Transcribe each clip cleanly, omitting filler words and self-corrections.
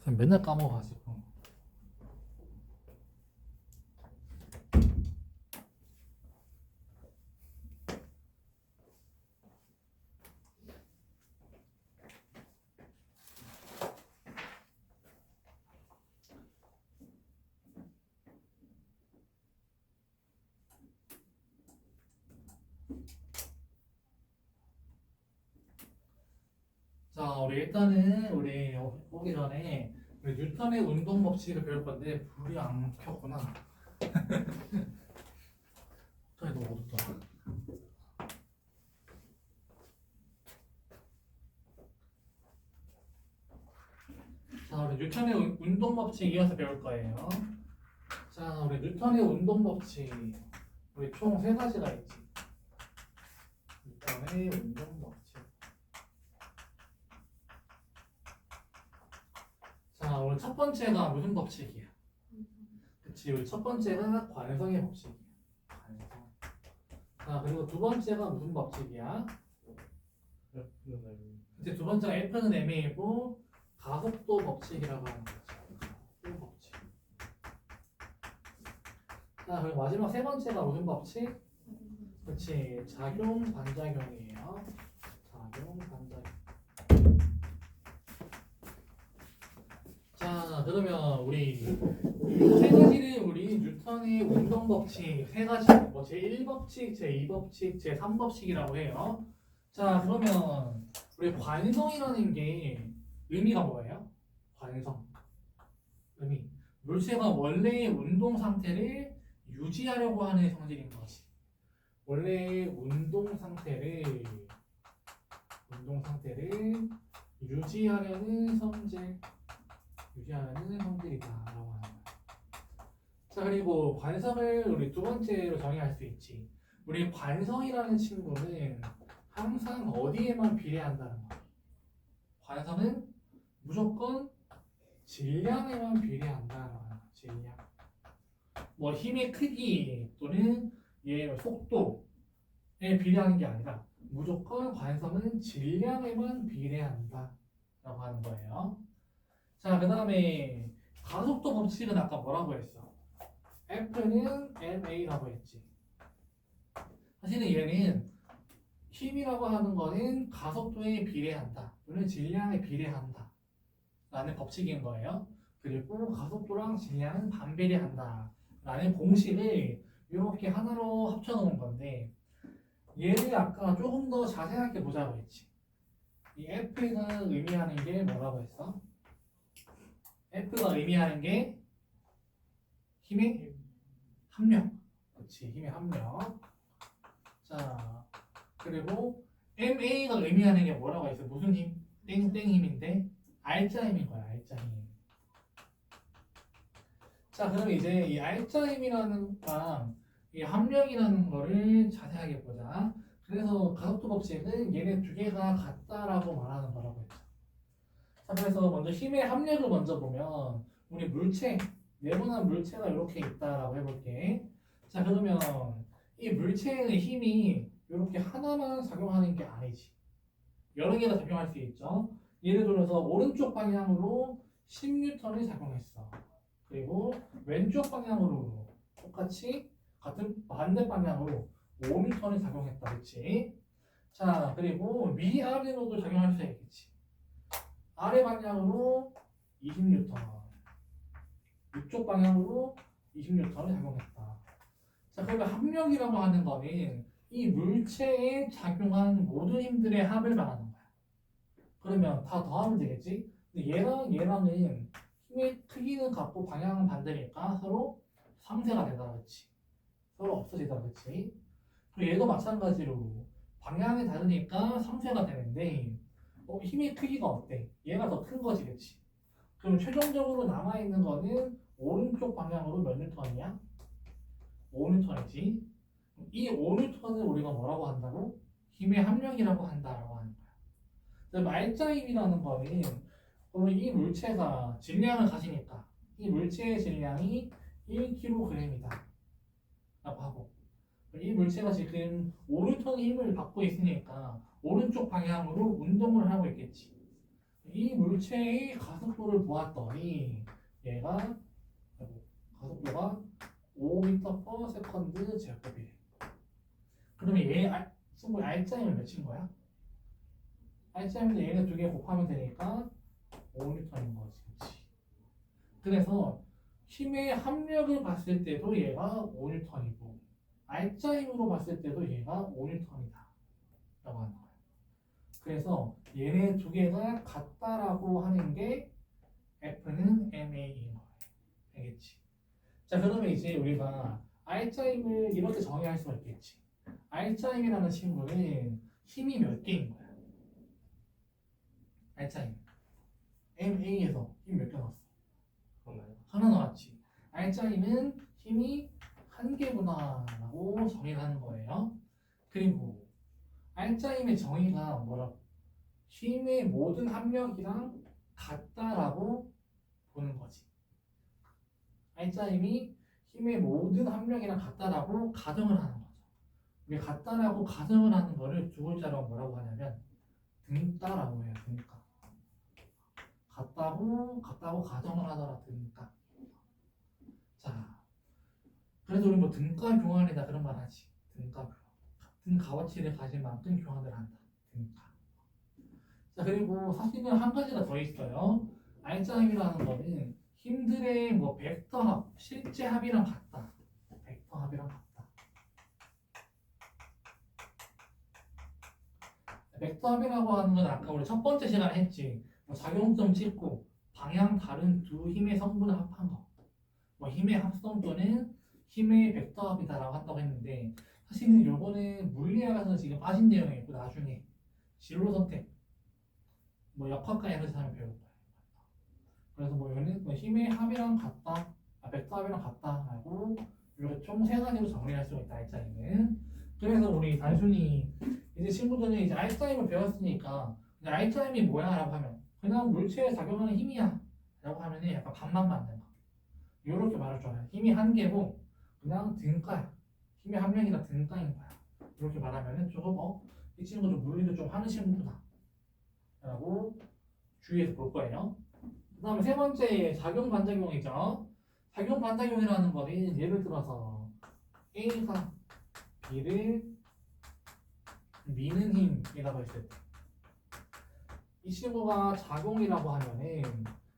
선생님 맨날 까먹어가지고. 자, 우리 일단은 우리 오기 전에 우리 뉴턴의 운동 법칙을 배울 건데 불이 안 켰구나. 저기 너무 어둡다. 자, 우리 뉴턴의 운동 법칙 이어서 배울 거예요. 자, 우리 뉴턴의 운동 법칙 우리 총 세 가지가 있지. 뉴턴의 운동 법칙. 자, 오늘 첫 번째가 무슨 법칙이야? 그치, 우리 첫 번째가 관성의 법칙이야. 관성. 자, 그리고 두 번째가 무슨 법칙이야? 이제 두 번째가 F는 M이고 가속도 법칙이라고 하는 거지. 가속도 법칙. 자, 그리고 마지막 세 번째가 무슨 법칙? 그치, 작용 반작용이에요. 작용 반작용. 자, 그러면 우리 세 가지를 우리 뉴턴의 운동 법칙 세 가지, 뭐 제1법칙, 제2법칙, 제3법칙이라고 해요. 자, 그러면 우리 관성이라는 게 의미가 뭐예요? 관성. 의미. 물체가 원래의 운동 상태를 유지하려고 하는 성질인 것이. 원래의 운동 상태를 유지하려는 성질. 유지하는 성질이다라고 하는 거야. 자, 그리고 관성을 우리 두 번째로 정의할 수 있지. 우리 관성이라는 친구는 항상 어디에만 비례한다는 거야. 관성은 무조건 질량에만 비례한다라는 거야. 질량. 뭐 힘의 크기 또는 얘의 속도에 비례하는 게 아니라 무조건 관성은 질량에만 비례한다라고 하는 거예요. 자, 그 다음에 가속도 법칙은 아까 뭐라고 했어? F는 ma라고 했지. 사실은 얘는 힘이라고 하는 거는 가속도에 비례한다 또는 질량에 비례한다 라는 법칙인 거예요. 그리고 가속도랑 질량은 반비례한다 라는 공식을 이렇게 하나로 합쳐놓은 건데 얘를 아까 조금 더 자세하게 보자고 했지. 이 F가 의미하는 게 뭐라고 했어? F가 의미하는 게 힘의 합력. 그렇지, 힘의 합력. 자, 그리고 MA가 의미하는 게 뭐라고 했어? 무슨 힘? 땡땡 힘인데 알짜 힘인 거야, 알짜 힘. 자, 그럼 이제 이 알짜 힘이라는 거랑 이 합력이라는 거를 자세하게 보자. 그래서 가속도 법칙은 얘네 두 개가 같다라고 말하는 거라고 했죠. 자, 그래서 먼저 힘의 합력을 먼저 보면 우리 물체, 네모난 물체가 이렇게 있다라고 해볼게. 자, 그러면 이 물체의 힘이 이렇게 하나만 작용하는 게 아니지. 여러 개가 작용할 수 있죠. 예를 들어서 오른쪽 방향으로 10N이 작용했어. 그리고 왼쪽 방향으로 똑같이 같은 반대 방향으로 5N이 작용했다. 그렇지? 자, 그리고 위아래로도 작용할 수 있겠지. 아래 방향으로 20N, 위쪽 방향으로 20N이 작용했다. 자, 그러면 합력이라고 하는 거는 이 물체에 작용한 모든 힘들의 합을 말하는 거야. 그러면 다 더하면 되겠지? 근데 얘랑은 힘의 크기는 같고 방향은 반대니까 서로 상쇄가 되다, 그렇지? 서로 없어지다, 그렇지? 그리고 얘도 마찬가지로 방향이 다르니까 상쇄가 되는데 힘의 크기가 어때? 얘가 더 큰 거지, 그렇지? 그럼 최종적으로 남아있는 거는 오른쪽 방향으로 몇 뉴턴이야? 5뉴턴이지. 이 5뉴턴을 우리가 뭐라고 한다고? 힘의 합력이라고 한다라고 하는 거야. 말자 힘이라는 거는 그러면 이 물체가 질량을 가지니까 이 물체의 질량이 1kg이다 라고 하고 이 물체가 지금 5뉴턴의 힘을 받고 있으니까 오른쪽 방향으로 운동을 하고 있겠지. 이 물체의 가속도를 보았더니 얘가 가속도가 5m/s 제곱이래. 그러면 승부의 R자임을 몇인 거야? R자임은 얘네 두 개 곱하면 되니까 5N인 거지. 그치? 그래서 힘의 합력을 봤을 때도 얘가 5N이고 R자임으로 봤을 때도 얘가 5N이다 라고 하는 거야. 그래서 얘네 두 개가 같다라고 하는 게 F는 MA인 거예요. 알겠지? 자, 그러면 이제 우리가 R자임을 이렇게 정의할 수가 있겠지. R자임이라는 친구는 힘이 몇 개인 거야? R자임. MA에서 힘 몇 개 나왔어? 하나 나왔지. R자임은 힘이 한 개구나라고 정의를 하는 거예요. 그리고 R자임의 정의가 뭐라고? 힘의 모든 합력이랑 같다라고 보는 거지. R자임이 힘의 모든 합력이랑 같다라고 가정을 하는 거죠. 우리 같다라고 가정을 하는 거를 두 글자로 뭐라고 하냐면 등가라고 해요. 등가. 같다고 가정을 하더라. 등가. 자, 그래서 우리 뭐 등가 교환이다 그런 말 하지. 등가 교환. 같은 값어치를 가진 만큼 교환을 한다. 등가. 자, 그리고 사실은 한 가지가 더 있어요. R자임이라는 거는 힘들의 뭐 벡터 합, 실제 합이랑 같다. 벡터 합이랑 같다. 벡터 합이라고 하는 건 아까 우리 첫 번째 시간에 했지. 뭐 작용점 찍고 방향 다른 두 힘의 성분을 합한 거. 뭐 힘의 합성 또는 힘의 벡터 합이다라고 한다고 했는데 사실은 요거는 물리학에서 지금 빠진 내용이고 나중에 진로 선택 뭐 역학과 에너지 사면 배울 거예요. 그래서 뭐 여기는 뭐 힘의 합이랑 같다, 벡터 합이랑 같다 하고 이렇게 총 세 가지로 정리할 수가 있다. R자임은. 그래서 우리 단순히 이제 친구들은 이제 R자임을 배웠으니까 R자임이 뭐야라고 하면 그냥 물체에 작용하는 힘이야 라고 하면 약간 반만 맞는 거. 이렇게 말할 줄 알아요. 힘이 한 개고 그냥 등가야. 힘의 합력이나 등가인 거야. 이렇게 말하면은 조금 이 친구 좀 물리도 좀 하는 친구구나 라고 주의해서 볼 거예요. 그 다음에 세 번째 작용 반작용이죠. 작용 반작용이라는 거는 예를 들어서 A가 B를 미는 힘이라고 했을 때 이 친구가 작용이라고 하면은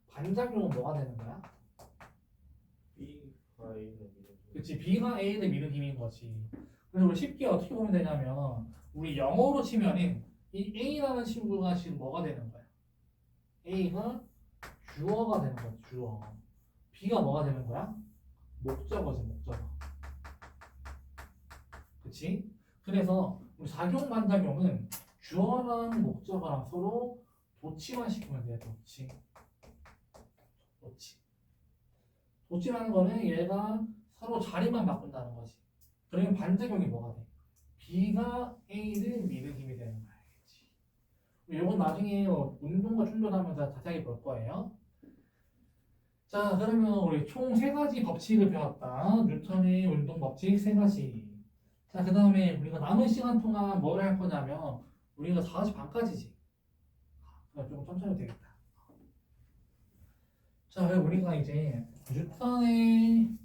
반작용은 뭐가 되는 거야? B가 A를 밀어줘. 그치, B가 A를 미는 힘인 거지. 그래서 우리 쉽게 어떻게 보면 되냐면 우리 영어로 치면은 이 A라는 친구가 지금 뭐가 되는 거야? A가 주어가 되는 거야. 주어. B가 뭐가 되는 거야? 목적어지. 목적어. 그치? 그래서 우리 작용 반작용은 주어랑 목적어랑 서로 도치만 시키면 돼요. 도치. 도치. 도치라는 거는 얘가 서로 자리만 바꾼다는 거지. 그러면 반작용이 뭐가 돼? B가 A를 미는 힘이 되는 거야. 알겠지? 이건 나중에 운동과 충돌하면서 자세하게 볼 거예요. 자, 그러면 우리 총 세 가지 법칙을 배웠다. 뉴턴의 운동 법칙 세 가지. 자, 그 다음에 우리가 남은 시간 동안 뭘 할 거냐면 우리가 4시 반까지지. 그럼 좀 천천히 해도 되겠다. 자, 그럼 우리가 이제 뉴턴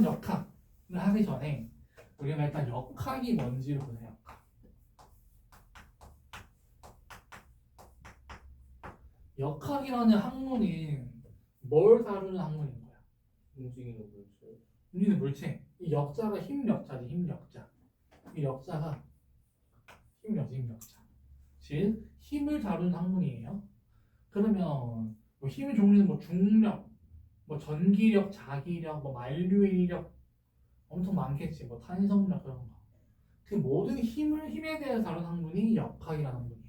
역학을 하기 전에 우리가 일단 역학이 뭔지를 보자. 역학. 역학이라는 학문이 뭘 다루는 학문인 거야? 움직이는 물체. 우리는 물체. 이 역자가 힘 역자지. 힘 역자. 이 역자가 힘 역자. 힘 역자. 즉 힘을 다루는 학문이에요. 그러면 뭐 힘의 종류는 뭐 중력, 뭐 전기력, 자기력, 뭐 만류인력 엄청 많겠지. 뭐 탄성력 그런 거. 그 모든 힘에 대해서 다루는 학문이 역학이라는 학문이야.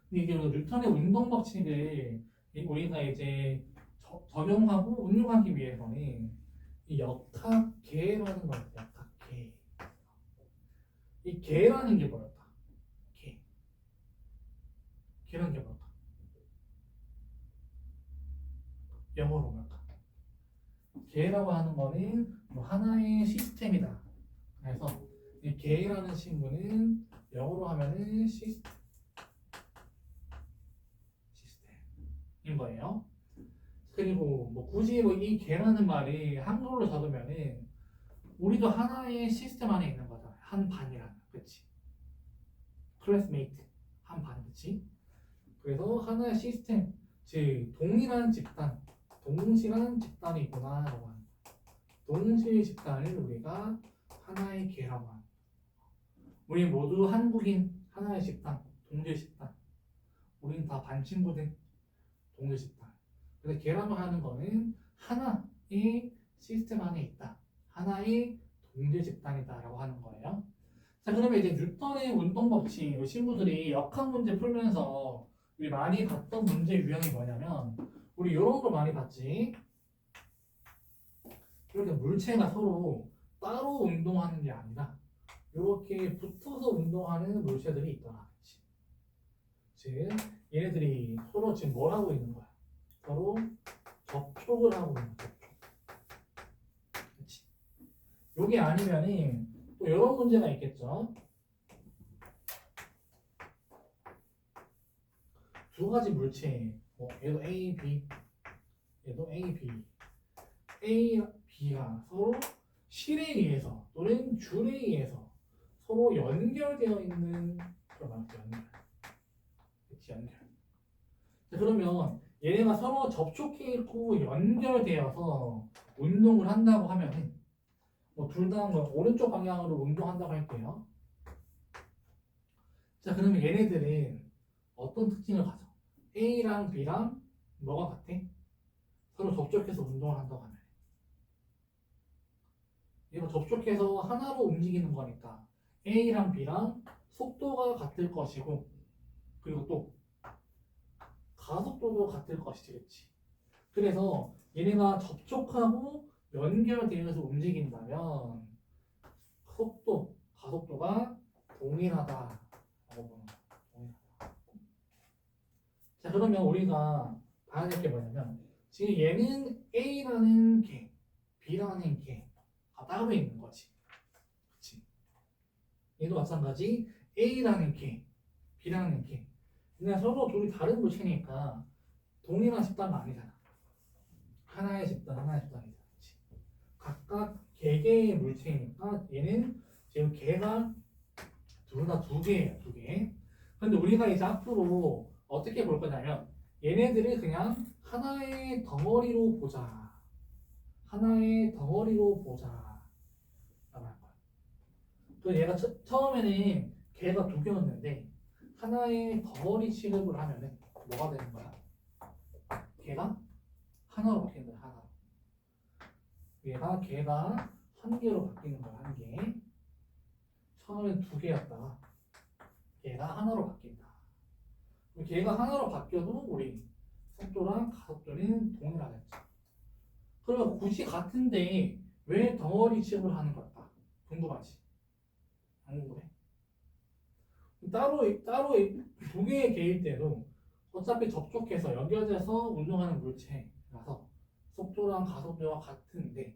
근데 이게 뉴턴의 운동 법칙을 우리가 이제 적용하고 응용하기 위해서는 이 역학계라는 걸 역학계. 이 계라는 게 뭐였다? 계. 계라는 게 뭘까? 영어로 뭘까? 계라고 하는 거는 뭐 하나의 시스템이다. 그래서 이 계라는 친구는 영어로 하면은 시스템. 거예요. 그리고 뭐 굳이 뭐 이 개라는 말이 한글로 적으면은 우리도 하나의 시스템 안에 있는 거잖아. 한 반이라는, 그렇지? 클래스메이트 한 반, 그렇지? 그래서 하나의 시스템, 즉 동일한 집단, 동실한 집단이구나라고 하는 거야. 동실 집단을 우리가 하나의 개라고 하는 거야. 우리 모두 한국인, 하나의 집단, 동질 집단. 우리는 다 반 친구들, 동질 집단. 그래서 개라고 하는 거는 하나의 시스템 안에 있다. 하나의 동질 집단이다라고 하는 거예요. 자, 그러면 이제 뉴턴의 운동 법칙, 우리 친구들이 역학 문제 풀면서 우리 많이 봤던 문제 유형이 뭐냐면 우리 이런 거 많이 봤지. 이렇게 물체가 서로 따로 운동하는 게 아니라 이렇게 붙어서 운동하는 물체들이 있더라. 그치? 즉 얘네들이 서로 지금 뭘 하고 있는 거야? 서로 접촉을 하고 있는 거야. 그치? 요게 아니면은 또 이런 문제가 있겠죠. 두 가지 물체, 얘도 A, B, 얘도 A, B. A, B가 서로 실에 의해서 또는 줄에 의해서 서로 연결되어 있는 그런 말이죠. 연결. 그치, 연결. 자, 그러면 얘네가 서로 접촉해 있고 연결되어서 운동을 한다고 하면은 둘 다 오른쪽 방향으로 운동한다고 할게요. 자, 그러면 얘네들은 어떤 특징을 가져? A랑 B랑 뭐가 같아? 서로 접촉해서 운동을 한다고 하면 얘가 접촉해서 하나로 움직이는 거니까 A랑 B랑 속도가 같을 것이고 그리고 또 가속도도 같을 것이지, 그렇지? 그래서 얘네가 접촉하고 연결되어서 움직인다면 속도, 가속도가 동일하다라고 보는 거야. 동일하다. 자, 그러면 우리가 봐야 될 게 뭐냐면 지금 얘는 A라는 개, B라는 개가 따로 있는 거지. 그치? 얘도 마찬가지 A라는 개, B라는 개. 그냥 서로 둘이 다른 물체니까 동일한 집단은 아니잖아. 하나의 집단, 하나의 집단이잖아. 그치? 각각 개개의 물체니까 얘는 지금 개가 둘 다 두 개예요, 두 개. 근데 우리가 이제 앞으로 어떻게 볼 거냐면 얘네들을 그냥 하나의 덩어리로 보자. 하나의 덩어리로 보자. 라고 할 거야. 그래서 얘가 처음에는 개가 두 개였는데 하나의 덩어리 취급을 하면은 뭐가 되는 거야? 개가 하나로 바뀌는 거야, 하나로. 개가 한 개로 바뀌는 거야, 한 개. 처음엔 두 개였다가 개가 하나로 바뀐다. 개가 하나로 바뀌어도 우리 속도랑 가속도는 동일하겠죠. 그러면 굳이 같은데 왜 덩어리 취급을 하는 걸까? 궁금하지? 안 궁금해? 따로 두 개의 개일 때도 어차피 접촉해서 연결돼서 운동하는 물체라서 속도랑 가속도가 같은데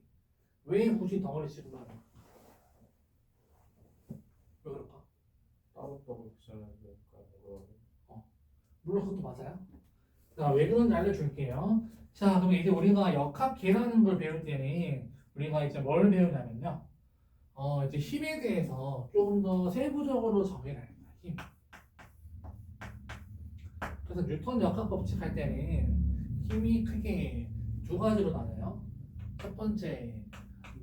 왜 굳이 덩어리 취급을 하는 걸까? 왜 그럴까? 따로따로 붙여야 될까? 물론 그것도 맞아요. 자, 왜 그런지 알려줄게요. 자, 그럼 이제 우리가 역학계라는 걸 배울 때는 우리가 이제 뭘 배우냐면요. 이제 힘에 대해서 조금 더 세부적으로 정의를 해야 돼요. 힘. 그래서 뉴턴 역학 법칙 할 때는 힘이 크게 두 가지로 나눠요. 첫 번째,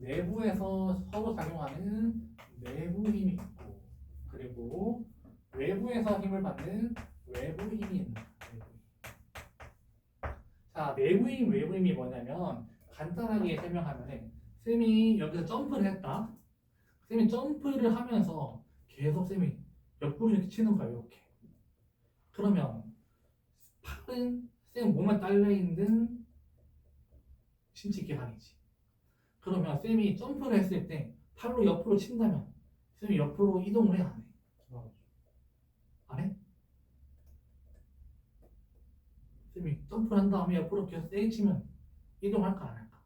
내부에서 서로 작용하는 내부 힘이 있고, 그리고 외부에서 힘을 받는 외부 힘이 있는 거예요. 외부 힘. 자, 내부 힘, 외부 힘이 뭐냐면 간단하게 설명하면은 쌤이 여기서 점프를 했다. 쌤이 점프를 하면서 계속 쌤이 옆으로 이렇게 치는 거야, 이렇게. 그러면 팔은 쌤 몸에 딸려 있는 신체 기반이지. 그러면 쌤이 점프를 했을 때 팔로 옆으로 친다면 쌤이 옆으로 이동을 해, 안 해? 안 해? 쌤이 점프를 한 다음에 옆으로 계속 세게 치면 이동할까 안 할까?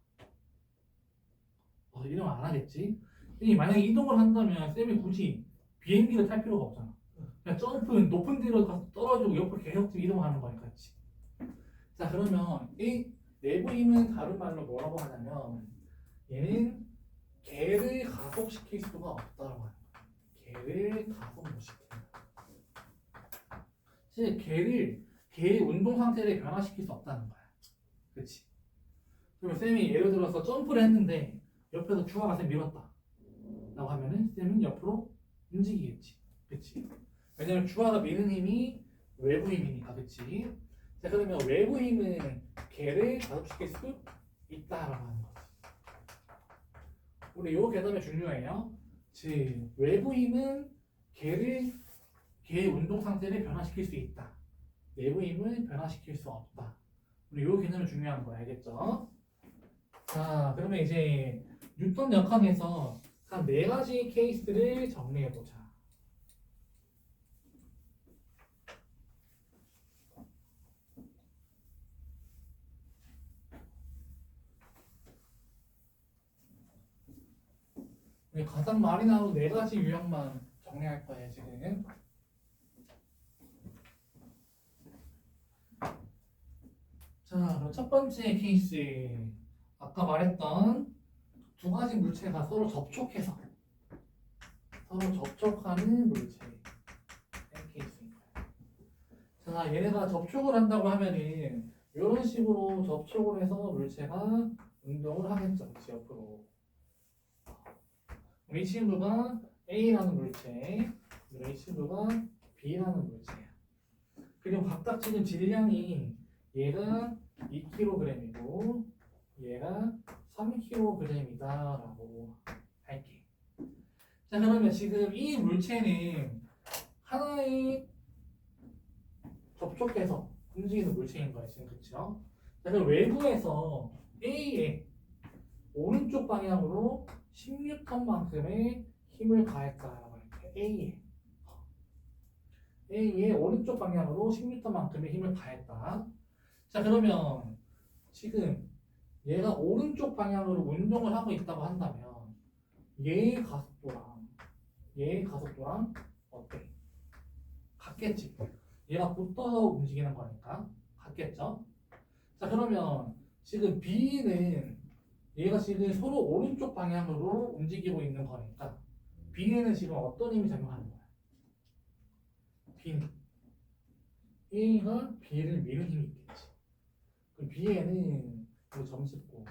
이동 안 하겠지? 쌤이 만약에 이동을 한다면 쌤이 굳이 비행기를 탈 필요가 없잖아. 그냥 점프 높은 데로 가서 떨어지고 옆으로 계속 이동하는 거니까. 그치? 자 그러면 이 내부 힘은 다른 말로 뭐라고 하냐면 얘는 개를 가속시킬 수가 없다라고 하는 거야. 개를 가속 못 시킨다. 즉 개의 운동 상태를 변화시킬 수 없다는 거야. 그렇지? 그러면 쌤이 예를 들어서 점프를 했는데 옆에서 주화가 쌤 밀었다 라고 하면은 쌤은 옆으로 움직이겠지. 그렇지? 왜냐면 주화가 미는 힘이 외부 힘이니까. 그렇지? 자 그러면 외부 힘은 개를 가속시킬 수 있다라고 하는 거지. 우리 요 개념이 중요해요. 즉 외부 힘은 개의 운동 상태를 변화시킬 수 있다. 내부 힘을 변화시킬 수 없다. 우리 요 개념이 중요한 거야. 알겠죠? 자 그러면 이제 뉴턴 역학에서 한 4가지 케이스를 정리해 보자. 가장 많이 나오는 4가지 유형만 정리할 거예요 지금. 자 그럼 첫 번째 케이스 아까 말했던 2가지 물체가 서로 접촉하는 물체의 케이스입니다. 자 얘네가 접촉을 한다고 하면은 이런 식으로 접촉을 해서 물체가 운동을 하겠죠. 그치, 옆으로. 이 친구가 A라는 물체, 이 친구가 B라는 물체야. 그리고 각각 지금 질량이 얘가 2kg이고 얘가 3kg이다라고 할게. 자 그러면 지금 이 물체는 하나의 접촉해서 움직이는 물체인 거야 지금. 그렇죠? 자 그럼 외부에서 A의 오른쪽 방향으로 10N만큼의 힘을 가했다라고 할게. A의 오른쪽 방향으로 10N만큼의 힘을 가했다. 자 그러면 지금 얘가 오른쪽 방향으로 운동을 하고 있다고 한다면 얘의 가속도랑 어때? 같겠지. 얘가 붙어서 움직이는 거니까 같겠죠? 자 그러면 지금 B는 얘가 지금 서로 오른쪽 방향으로 움직이고 있는 거니까 B에는 지금 어떤 힘이 작용하는 거야? B는 A가 B를 미는 힘이 있겠지. 그럼 B에는 이거 점 짚고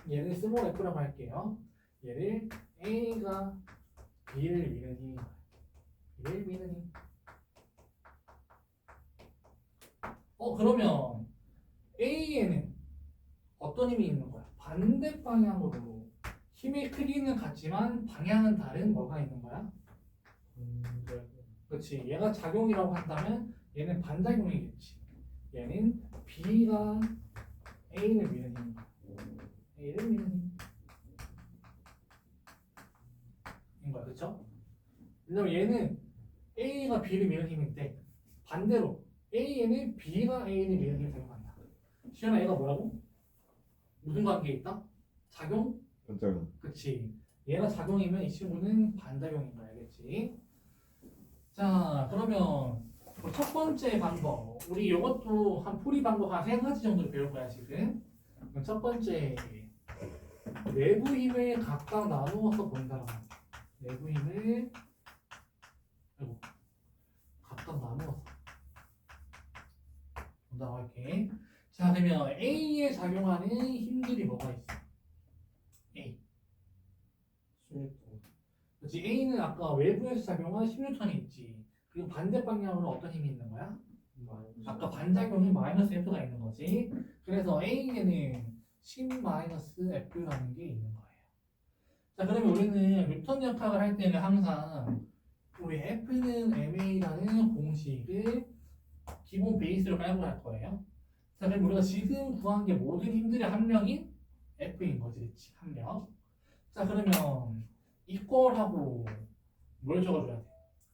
얘를 스몰 F라고 할게요. 얘를 A가 B를 미는 힘인 거야. B를 미는 힘. 그러면 A에는 어떤 힘이 있는 거야? 반대 방향으로 힘의 크기는 같지만 방향은 다른 뭐가 있는 거야? 그렇지. 얘가 작용이라고 한다면 얘는 반작용이겠지. 얘는 B가 A를 미는 힘. A를 미는 힘. 인 거야. 그렇죠? 왜냐면 얘는 A가 B를 미는 힘인데 반대로 A에는 B가 A를 미는 힘이 작용한다. 시연아 얘가 뭐라고? 무슨 관계에 있다? 작용? 반작용. 그치. 얘가 작용이면 이 친구는 반작용인 거야. 알겠지? 자, 그러면 첫 번째 방법. 우리 이것도 한 풀이 방법 한 3가지 정도 배울 거야, 지금. 그럼 첫 번째. 내부 힘을 각각 나누어서 본다라고 합니다. 내부 힘을 각각 나누어서 본다고 할게. 자, 그러면 A에 작용하는 힘들이 뭐가 있어? A. 16톤. 그렇지. A는 아까 외부에서 작용한 10N이 있지. 그리고 반대 방향으로 어떤 힘이 있는 거야? 아까 반작용이 마이너스 F가 있는 거지. 그래서 A에는 10-F라는 게 있는 거예요. 자, 그러면 우리는 뉴턴 역학을 할 때는 항상 우리 F는 ma라는 공식을 기본 베이스로 깔고 할 거예요. 자, 그럼 우리가 지금 구한 게 모든 힘들의 합력인 F인 거지. 그치? 합력. 자, 그러면 이꼴하고 뭘 적어줘야 돼?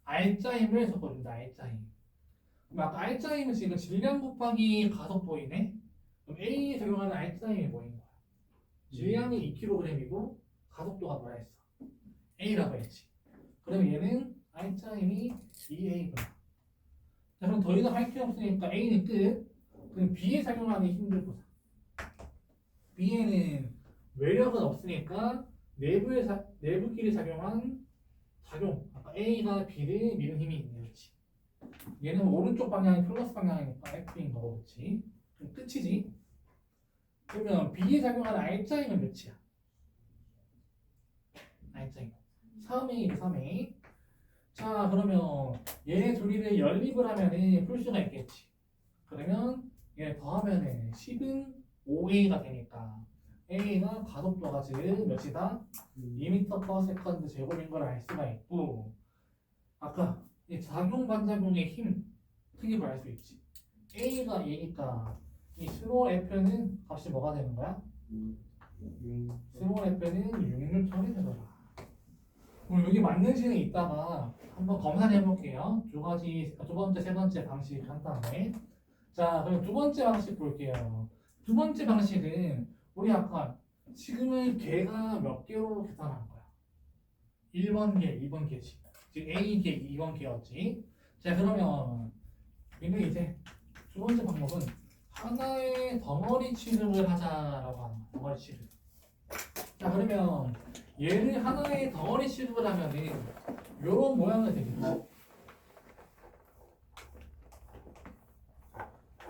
R자힘을 적어준다. R자힘. 그럼 아까 R자힘은 지금 질량 곱하기 가속도이네. 그럼 A에 적용하는 R자힘이 뭐인 거야? 질량이 2kg이고 가속도가 뭐라 했어? A라고 했지. 그럼 얘는 R자힘이 2A구나. 자, 그럼 더 이상 할 게 없으니까 A는 끝. 그럼 B에 작용하는 힘들 보자. B에는 외력은 없으니까 내부끼리 작용한 작용. 아까 A가 B를 미는 힘이 있네, 그렇지? 얘는 오른쪽 방향이 플러스 방향이니까 F인 거고, 그렇지? 그럼 끝이지? 그러면 B에 작용하는 R자임은 몇이야? R자임 3A, 3A. 자, 그러면 얘네 둘이를 연립을 하면은 풀 수가 있겠지. 그러면 얘 더하면은 10은 5A가 되니까 A가 가속도가 지금 몇이다? 2m/s 제곱인 걸 알 수가 있고, 아까 이 작용 반작용의 힘 크게 알 수 있지. A가 A니까 이 스몰 F는 값이 뭐가 되는 거야? 스몰 F는 6N이 되더라. 그럼 여기 맞는 시에 있다가 한번 검사해 볼게요. 두 번째, 세 번째 방식 한 다음에. 자, 그럼 두 번째 방식 볼게요. 두 번째 방식은 우리 아까 지금은 개가 몇 개로 계산한 거야? 1번 개, 2번 개지. 즉 A 개, 2번 개였지. 자, 그러면 얘는 이제 두 번째 방법은 하나의 덩어리 취급을 하자라고 하는 거야. 덩어리 취급. 자, 그러면 얘를 하나의 덩어리 취급을 하면은 이런 모양이 되겠지.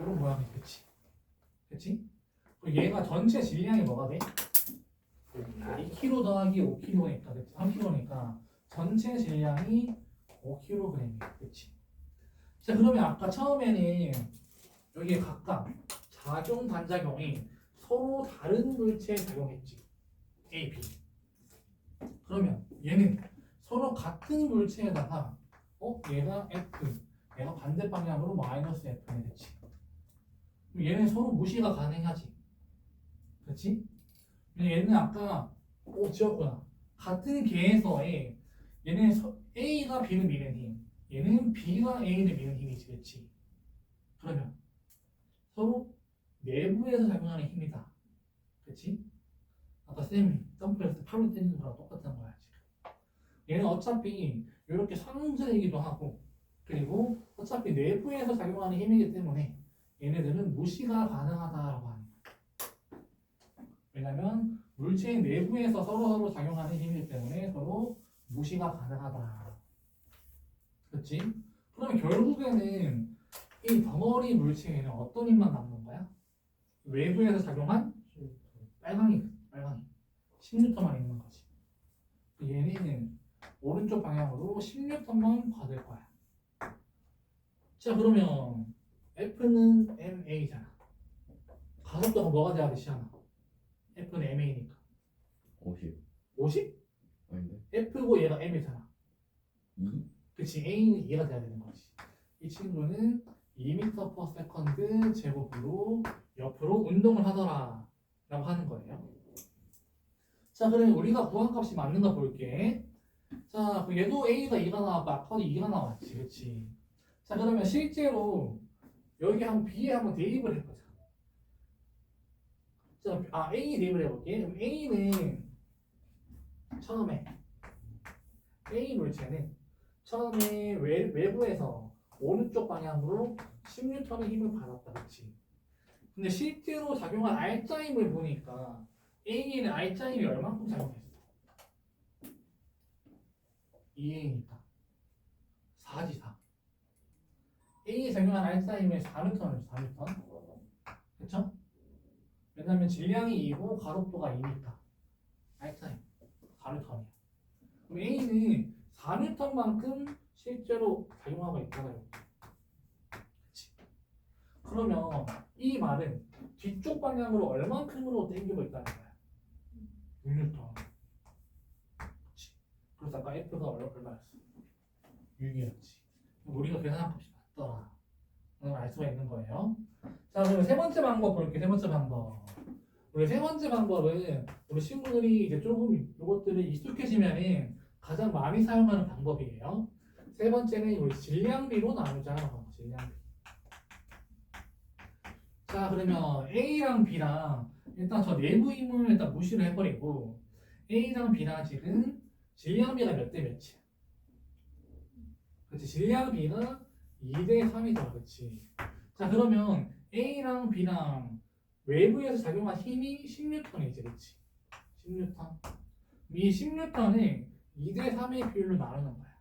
이런 모양이 되겠지. 그치? 그리고 얘가 전체 질량이 뭐가 돼? 2kg 더하기 5kg니까, 그치? 3kg니까 전체 질량이 5kg이야. 그치? 자, 그러면 아까 처음에는 여기에 각각 작용, 반작용이 서로 다른 물체에 작용했지. A, B. 그러면 얘는 서로 같은 물체에다가 얘가 F, 얘가 반대 방향으로 마이너스 F가 됐지. 그럼 얘는 서로 무시가 가능하지. 그렇지? 얘는 아까 지웠구나. 같은 개에서의 얘는 A가 B를 미는 힘, 얘는 B가 A를 미는 힘이지, 그렇지? 그러면 서로 내부에서 작용하는 힘이다, 그렇지? 아까 쌤이 점프해서 팔로 때리는 거랑 똑같은 거야 지금. 얘는 어차피 이렇게 상쇄이기도 하고, 그리고 어차피 내부에서 작용하는 힘이기 때문에 얘네들은 무시가 가능하다라고 하는 거야. 왜냐면 물체의 내부에서 서로 작용하는 힘이기 때문에 서로 무시가 가능하다. 그렇지? 그러면 결국에는 이 덩어리 물체에는 어떤 힘만 남는 거야? 외부에서 작용한 빨강이 10N만 있는 거지. 얘는 오른쪽 방향으로 10N만 받을 거야. 자, 그러면 F는 MA잖아. 가속도가 뭐가 돼야 돼, 시아나? F는 MA니까 50 50? 아닌데? F고 얘가 M이잖아. 2? 그치, A는 얘가 돼야 되는 거지. 이 친구는 2m/s 제곱으로 옆으로 운동을 하더라 라고 하는 거예요. 자, 그러면 우리가 구한 값이 맞는가 볼게. 자, 그 얘도 A가 2가 나왔고 아까도 2가 나왔지, 그렇지? 자, 그러면 실제로 여기 한 B에 한번 대입을 해보자. 자, A 대입을 해볼게. 그럼 A는 처음에 A 물체는 처음에 외부에서 오른쪽 방향으로 10N의 힘을 받았다, 그렇지? 근데 실제로 작용한 R자임을 보니까 A는 R자임이 얼만큼 작용했어? 2A니까 4지 4. A에 작용한 R자임의 4N을 4N. 그쵸? 왜냐면 질량이 2고 가속도가 2니까 R자임 4N이야. 그럼 A는 4N만큼 실제로 작용하고 있잖아요. 그치? 그러면 이 말은 뒤쪽 방향으로 얼만큼으로 당기고 있다는 거야? 6N. 그치? 그래서 아까 F가 얼마였어? 6이었지. 우리가 계산한 값이 맞더라. 알 수가 있는 거예요. 자, 그러면 세 번째 방법 볼게요. 세 번째 방법. 우리 세 번째 방법은 우리 친구들이 이제 조금 이것들을 익숙해지면은 가장 많이 사용하는 방법이에요. 세 번째는 우리 질량비로 나누자. 질량비. 자, 그러면 A랑 B랑 일단 저 내부 힘을 일단 무시를 해버리고 A랑 B랑 지금 질량비가 몇 대 몇이야? 그렇지. 질량비가 2대 3이잖아. 그렇지. 자, 그러면 A랑 B랑 외부에서 작용한 힘이 10N이지, 그렇지? 10N. 이 10N을 2대 3의 비율로 나누는 거야.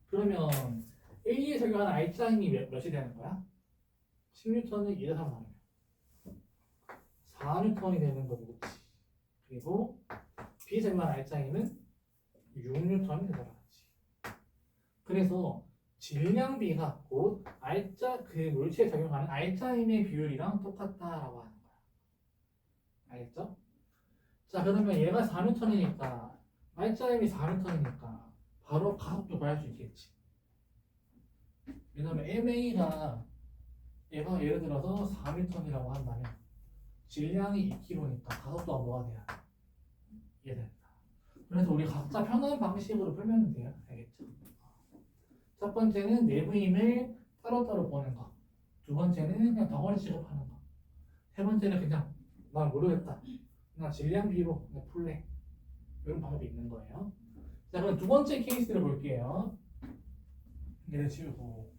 그러면 A에 적용하는 I자 힘이 몇이 되는 거야? 10N을 2대 3 나누면 4N이 되는 거고, 그렇지? 그리고 B에 적용하는 I자 힘은 6N이 되더라, 그렇지? 그래서 질량비가 곧 R자 그 물체에 적용하는 R자 힘의 비율이랑 똑같다라고 하는 거야. 알겠죠? 자, 그러면 얘가 4N이니까 R자 힘이 4N이니까 바로 가속도 구할 수 있겠지. 왜냐면 MA가 얘가 예를 들어서 4N이라고 한다면 질량이 2kg니까 가속도가 뭐가 돼야 돼? 이해된다. 그래서 우리 각자 편한 방식으로 풀면 돼요. 알겠죠? 첫 번째는 내부 힘을 따로따로 보는 거. 두 번째는 그냥 덩어리 취급하는 거. 세 번째는 그냥 난 모르겠다. 그냥 질량비로 그냥 풀래. 이런 방법이 있는 거예요. 자, 그럼 두 번째 케이스를 볼게요. 얘를 지우고.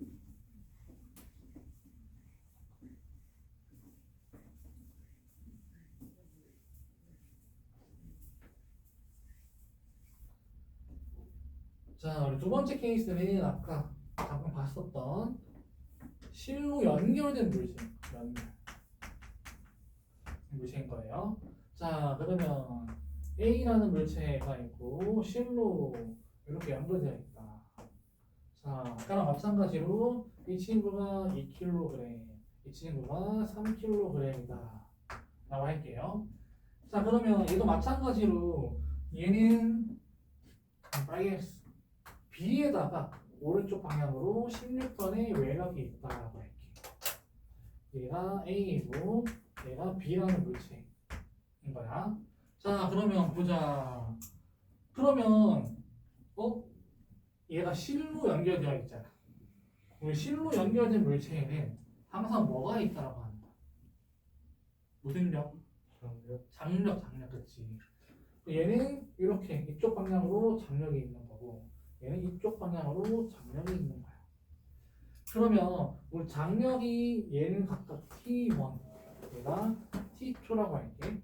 자, 우리 두 번째 케이스는 아까 잠깐 봤었던 실로 연결된 물체인 거예요. 자, 그러면 A라는 물체가 있고 실로 이렇게 연결되어 있다. 자, 아까랑 마찬가지로 이 친구가 2kg, 이 친구가 3kg이다 라고 할게요. 자, 그러면 얘도 마찬가지로 얘는 빨개 B에다가 오른쪽 방향으로 16ton의 외력이 있다라고 할게요. 얘가 A이고 얘가 B라는 물체인 거야. 자, 그러면 보자. 그러면 얘가 실로 연결되어 있잖아. 우리 실로 연결된 물체에는 항상 뭐가 있다라고 하는 거야? 무슨 력? 장력, 그렇지. 얘는 이렇게 이쪽 방향으로 장력이 있는 거고 얘는 이쪽 방향으로 장력이 있는 거야. 그러면 우리 장력이 얘는 각각 T1, 얘가 T2라고 할게.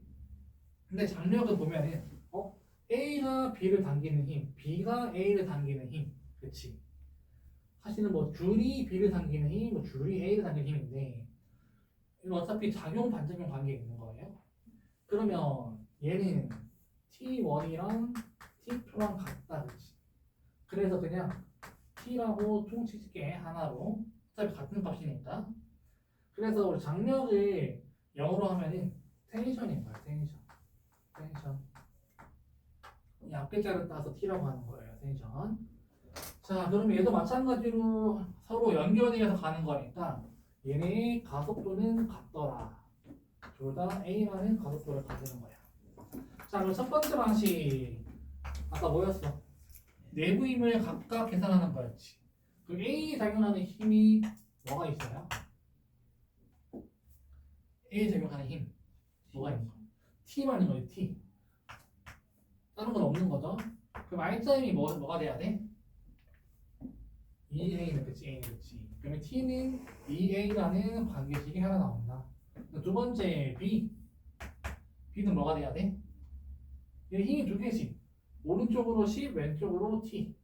근데 장력을 보면은 A가 B를 당기는 힘, B가 A를 당기는 힘, 그렇지? 사실은 뭐 줄이 B를 당기는 힘, 뭐 줄이 A를 당기는 힘인데 이건 어차피 작용 반작용 관계에 있는 거예요. 그러면 얘는 T1이랑 T2랑 같다, 그렇지? 그래서 그냥 T라고 통칭할게 하나로. 어차피 같은 값이니까. 그래서 우리 장력을 영어로 하면은 텐션인 거야. 텐션. 이 앞글자를 따서 T라고 하는 거예요. 텐션. 자, 그러면 얘도 마찬가지로 서로 연결되어서 가는 거니까 얘네 가속도는 같더라. 둘 다 A라는 가속도를 가지는 거야. 자, 그럼 첫 번째 방식 아까 뭐였어? 내부 힘을 각각 계산하는 거였지. 그 A에 작용하는 힘이 뭐가 있어요? A에 작용하는 힘 뭐가 있는 거야? T만 있는 거지. T. 다른 건 없는 거죠. 그럼 R자 힘이 뭐가 돼야 돼? 2A는 그치, A는 그치. 그러면 T는 2A라는 관계식이 하나 나온다. 두 번째 B는 뭐가 돼야 돼? 얘 힘이 두 개씩. 오른쪽으로 10, 왼쪽으로 T.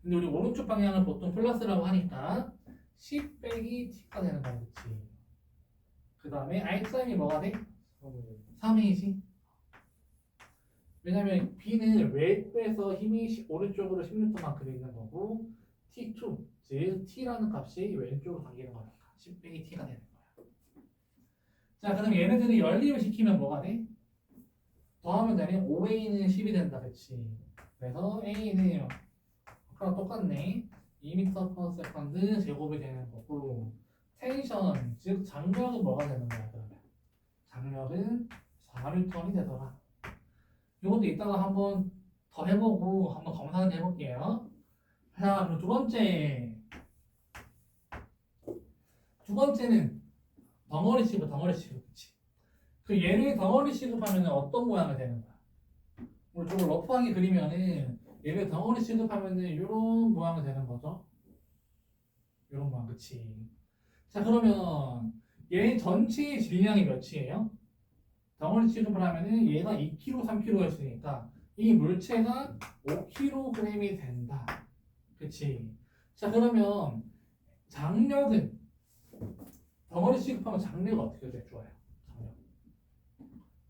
근데 우리 오른쪽 방향을 보통 플러스라고 하니까 10 빼기 T가 되는 거야, 그치? 그 다음에 R자임이 뭐가 돼? 3A지. 왜냐면 B는 외부에서 힘이 오른쪽으로 16도만큼 있는 거고 T2, 즉 T라는 값이 왼쪽으로 당기는 거니까 10 빼기 T가 되는 거야. 자, 그럼 얘네들이 연립을 시키면 뭐가 돼? 더하면 되면 5A는 10이 된다, 그치? 그래서 A는 아까랑 똑같네. 2m/s 제곱이 되는 거고 텐션, 즉 장력은 뭐가 되는 거야, 그러면? 장력은 4N이 되더라. 이것도 이따가 한번 더 해보고 한번 검사는 해볼게요. 자, 그럼 두 번째는 덩어리 취급, 그치? 그 얘를 덩어리 취급하면 어떤 모양이 되는 거야? 우리 저걸 러프하게 그리면은 얘를 덩어리 취급하면은 이런 모양이 되는 거죠. 이런 모양, 그치? 자, 그러면 얘 전체의 질량이 몇이에요? 덩어리 취급을 하면은 얘가 2kg, 3kg였으니까 이 물체가 5kg이 된다. 그치? 자, 그러면 장력은 덩어리 취급하면 장력은 어떻게 돼? 좋아요. 장력.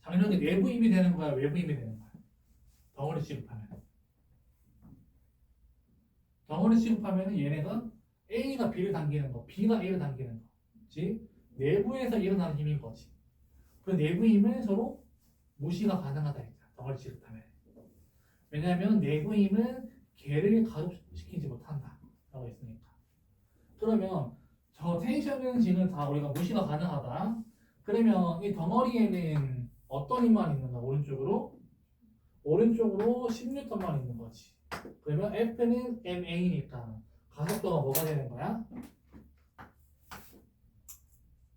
장력이 내부 힘이 되는 거야, 외부 힘이 되는 거야? 덩어리 취급하면. 덩어리 취급하면은 얘네가 A가 B를 당기는 거, B가 A를 당기는 거. 그치? 내부에서 일어나는 힘인 거지. 그 내부 힘은 서로 무시가 가능하다 했잖아. 덩어리 취급하면. 왜냐하면 내부 힘은 걔를 가속시키지 못한다. 라고 했으니까. 그러면 저 텐션은 지금 다 우리가 무시가 가능하다. 그러면 이 덩어리에는 어떤 힘만 있는가? 오른쪽으로? 오른쪽으로 10N만 있는 거지. 그러면 F는 MA니까 가속도가 뭐가 되는 거야?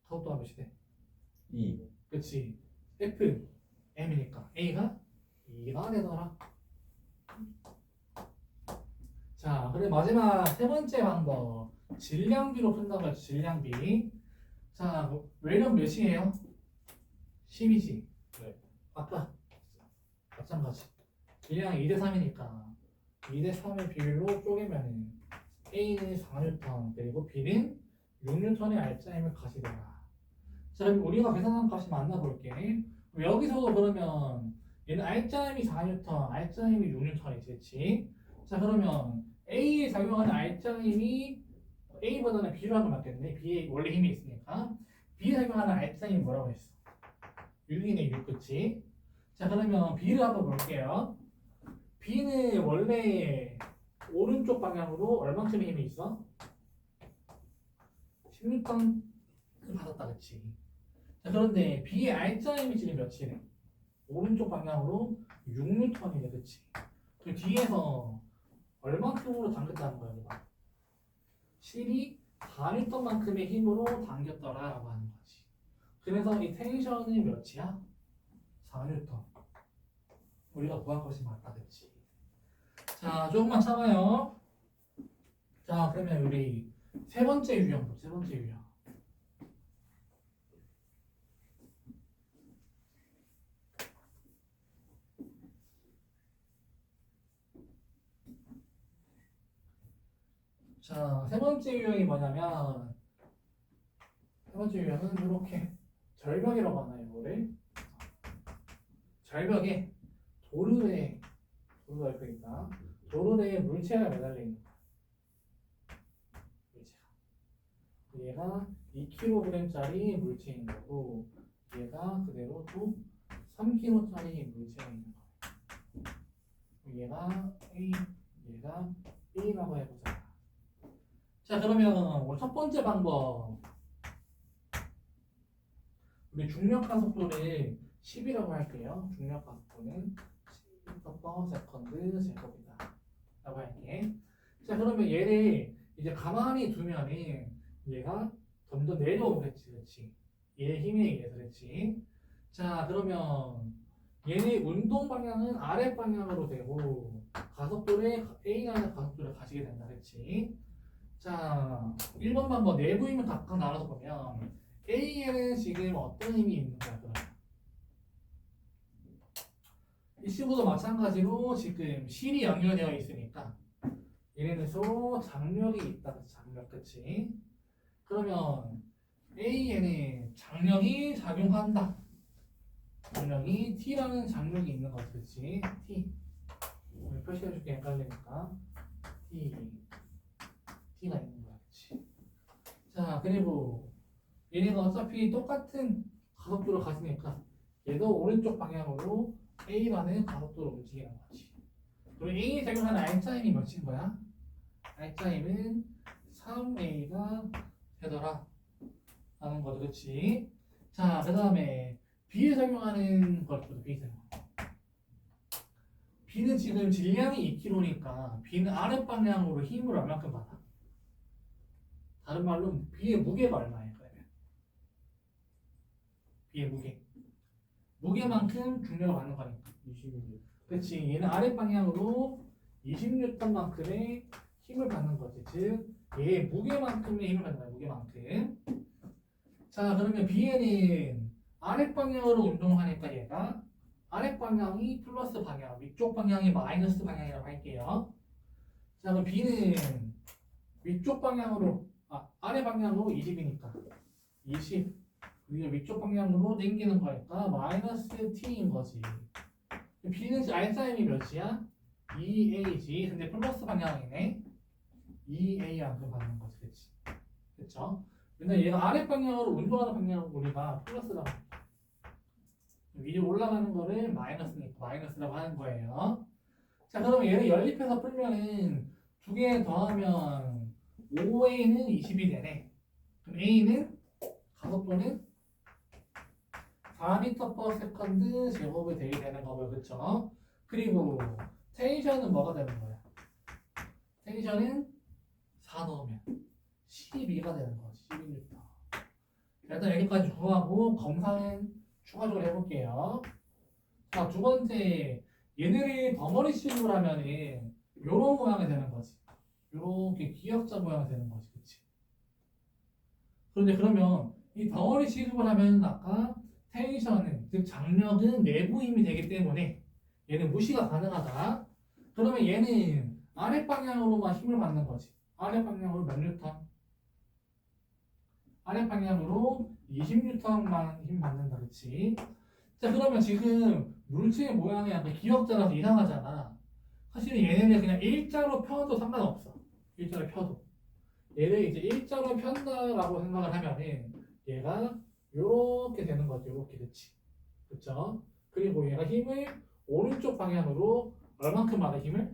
가속도가 몇이 돼? 2. 그치? F, M이니까 A가 2가 되더라. 자, 그리고 마지막 세 번째 방법. 질량비로 푼다고 했죠. 질량비. 자, 외력 몇이에요? 10이지. 네. 아까 마찬가지. 질량이 2대 3이니까 2대 3의 비율로 쪼개면 A는 4N 그리고 B는 6N의 알짜임을 가시더라. 자, 그럼 우리가 계산한 값이 맞나 볼게. 여기서도 그러면 얘는 알짜임이 4N, 알짜임이 6N이지, 그치? 자, 그러면 A에 작용하는 알짜임이 A보다는 B로 하는 게 맞겠네. B에 원래 힘이 있으니까. B에 작용하는 알짜임이 뭐라고 했어? 6이네, 6, 그치? 자, 그러면 B를 한번 볼게요. B는 원래 오른쪽 방향으로 얼만큼의 힘이 있어? 16턴 받았다, 그치? 자, 그런데 B의 알짜임이 지금 몇이래? 오른쪽 방향으로 6N이네, 그치? 그 뒤에서 얼만큼으로 당겼다는 거야, 누가? 실이 4N만큼의 힘으로 당겼더라라고 하는 거지. 그래서 이 텐션은 몇이야? 4N. 우리가 구한 것이 맞다, 그치? 자, 조금만 참아요. 자, 그러면 우리 세 번째 유형, 세 번째 유형. 자, 세 번째 유형이 뭐냐면, 세 번째 유형은 이렇게 절벽이라고 하나요, 뭐를? 절벽에 도르래가 이렇게 있다. 도르래에 물체가 매달려 있는 거야. 물체가. 얘가 2kg짜리 물체인 거고, 얘가 그대로 또 3kg짜리 물체가 있는 거야. 얘가 A, 얘가 A라고 해보자. 자, 그러면 첫 번째 방법. 우리 중력 가속도를 10이라고 할게요. 중력 가속도는 10m/s 제곱이다. 라고 할게. 자, 그러면 얘를 이제 가만히 두면은 얘가 점점 내려오겠지, 그렇지? 얘의 힘에 의해서, 그렇지? 자, 그러면 얘의 운동 방향은 아래 방향으로 되고 가속도를 A라는 가속도를 가지게 된다, 그렇지? 자, 1번 방법 내부 힘을 각각 나눠서 보면 A에는 지금 어떤 힘이 있는 거야, 그러면? 이 시구도 마찬가지로 지금 실이 연결되어 있으니까 얘네는 서로 장력이 있다, 장력, 그치? 그러면 A에는 장력이 작용한다. 장력이 T라는 장력이 있는 거지, 그치? T. 표시해줄게, 헷갈리니까. T가 있는 거야, 그치? 자, 그리고 얘네가 어차피 똑같은 가속도를 가지니까 얘도 오른쪽 방향으로 A라는 가속도로 움직이는 거지. 그리고 A에 작용하는 R자임이 몇인 거야? R자임은 3A가 되더라 라는 거죠, 그렇지? 자, 그 다음에 B에 작용하는 것도 B에 작용. B는 지금 질량이 2kg니까 B는 아랫방향으로 힘을 얼마큼 받아? 다른 말로 B의 무게가 얼마예요, 그러면? B의 무게. 무게만큼 중력을 받는 거니까. 26. 그렇지. 얘는 아랫방향으로 20N만큼의 힘을 받는 거지. 즉, 얘의 무게만큼의 힘을 받는 거야, 무게만큼. 자, 그러면 B에는 아랫 방향으로 운동하니까 얘가 아랫 방향이 플러스 방향, 위쪽 방향이 마이너스 방향이라고 할게요. 자, 그럼 B는 위쪽 방향으로, 아래 방향으로 20이니까 20, 우리가 위쪽 방향으로 당기는 거니까 마이너스 t인 거지. B는 R사인이 몇이야? 2a지. 근데 플러스 방향이네. 2a만큼 받는 거지, 그렇지? 그렇죠? 근데 얘가 아래 방향으로 운동하는 방향을 우리가 플러스라고 할게. 위에 올라가는 거를 마이너스니까 마이너스라고 하는 거예요. 자, 그러면 얘를 연립해서 풀면은 두 개 더하면 5a는 20이 되네. 그럼 a는 가속도는 4m/s 제곱이 되게 되는 거고요, 그렇죠? 그리고 텐션은 뭐가 되는 거야? 텐션은 4 넣으면 12가 되는 거지, 12N. 일단 여기까지 구하고 검사는 추가적으로 해볼게요. 자, 두 번째, 얘네를 덩어리 식으로 하면은 요런 모양이 되는 거지. 요렇게 기역자 모양이 되는 거지, 그치? 그런데 그러면 이 덩어리 식으로 하면 아까 텐션은, 즉 장력은 내부 힘이 되기 때문에 얘는 무시가 가능하다. 그러면 얘는 아랫 방향으로만 힘을 받는 거지. 아랫 방향으로 몇 뉴턴? 아랫 방향으로 20뉴턴만 힘 받는다, 그렇지? 자, 그러면 지금 물체의 모양이 약간 기역자라서 이상하잖아. 사실은 얘네를 그냥 일자로 펴도 상관없어. 일자로 펴도. 얘를 이제 일자로 편다라고 생각을 하면은 얘가 요렇게 되는 거지. 요렇게, 그치? 그쵸? 그리고 얘가 힘을 오른쪽 방향으로 얼만큼 받아, 힘을?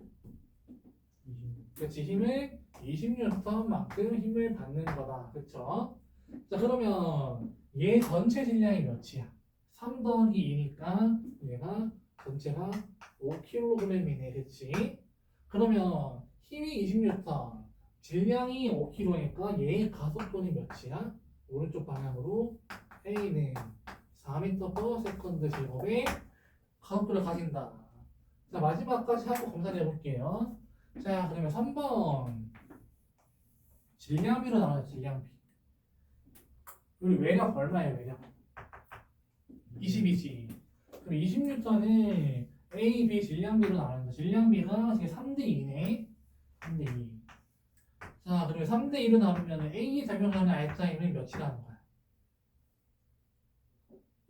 20. 그치, 힘을 20N만큼 힘을 받는 거다. 그쵸? 자, 그러면 얘 전체 질량이 몇이야? 3 더하기 2니까 얘가 전체가 5kg이네. 그치? 그러면 힘이 20N, 질량이 5kg니까 얘의 가속도는 몇이야? 오른쪽 방향으로 A는 4m/s 제곱의 가속도를 가진다. 자, 마지막까지 하고 검사를 해볼게요. 자, 그러면 3번 질량비로 나와요. 질량비. 우리 외력 얼마예요? 외력 20이지. 그럼 20N을 A, B 질량비로 나눈다. 질량비가 지금 3대 2네. 3대 2. 자, 그러면 3대 2로 나누면 A에 작용하는 R자임은 몇이라는 거야?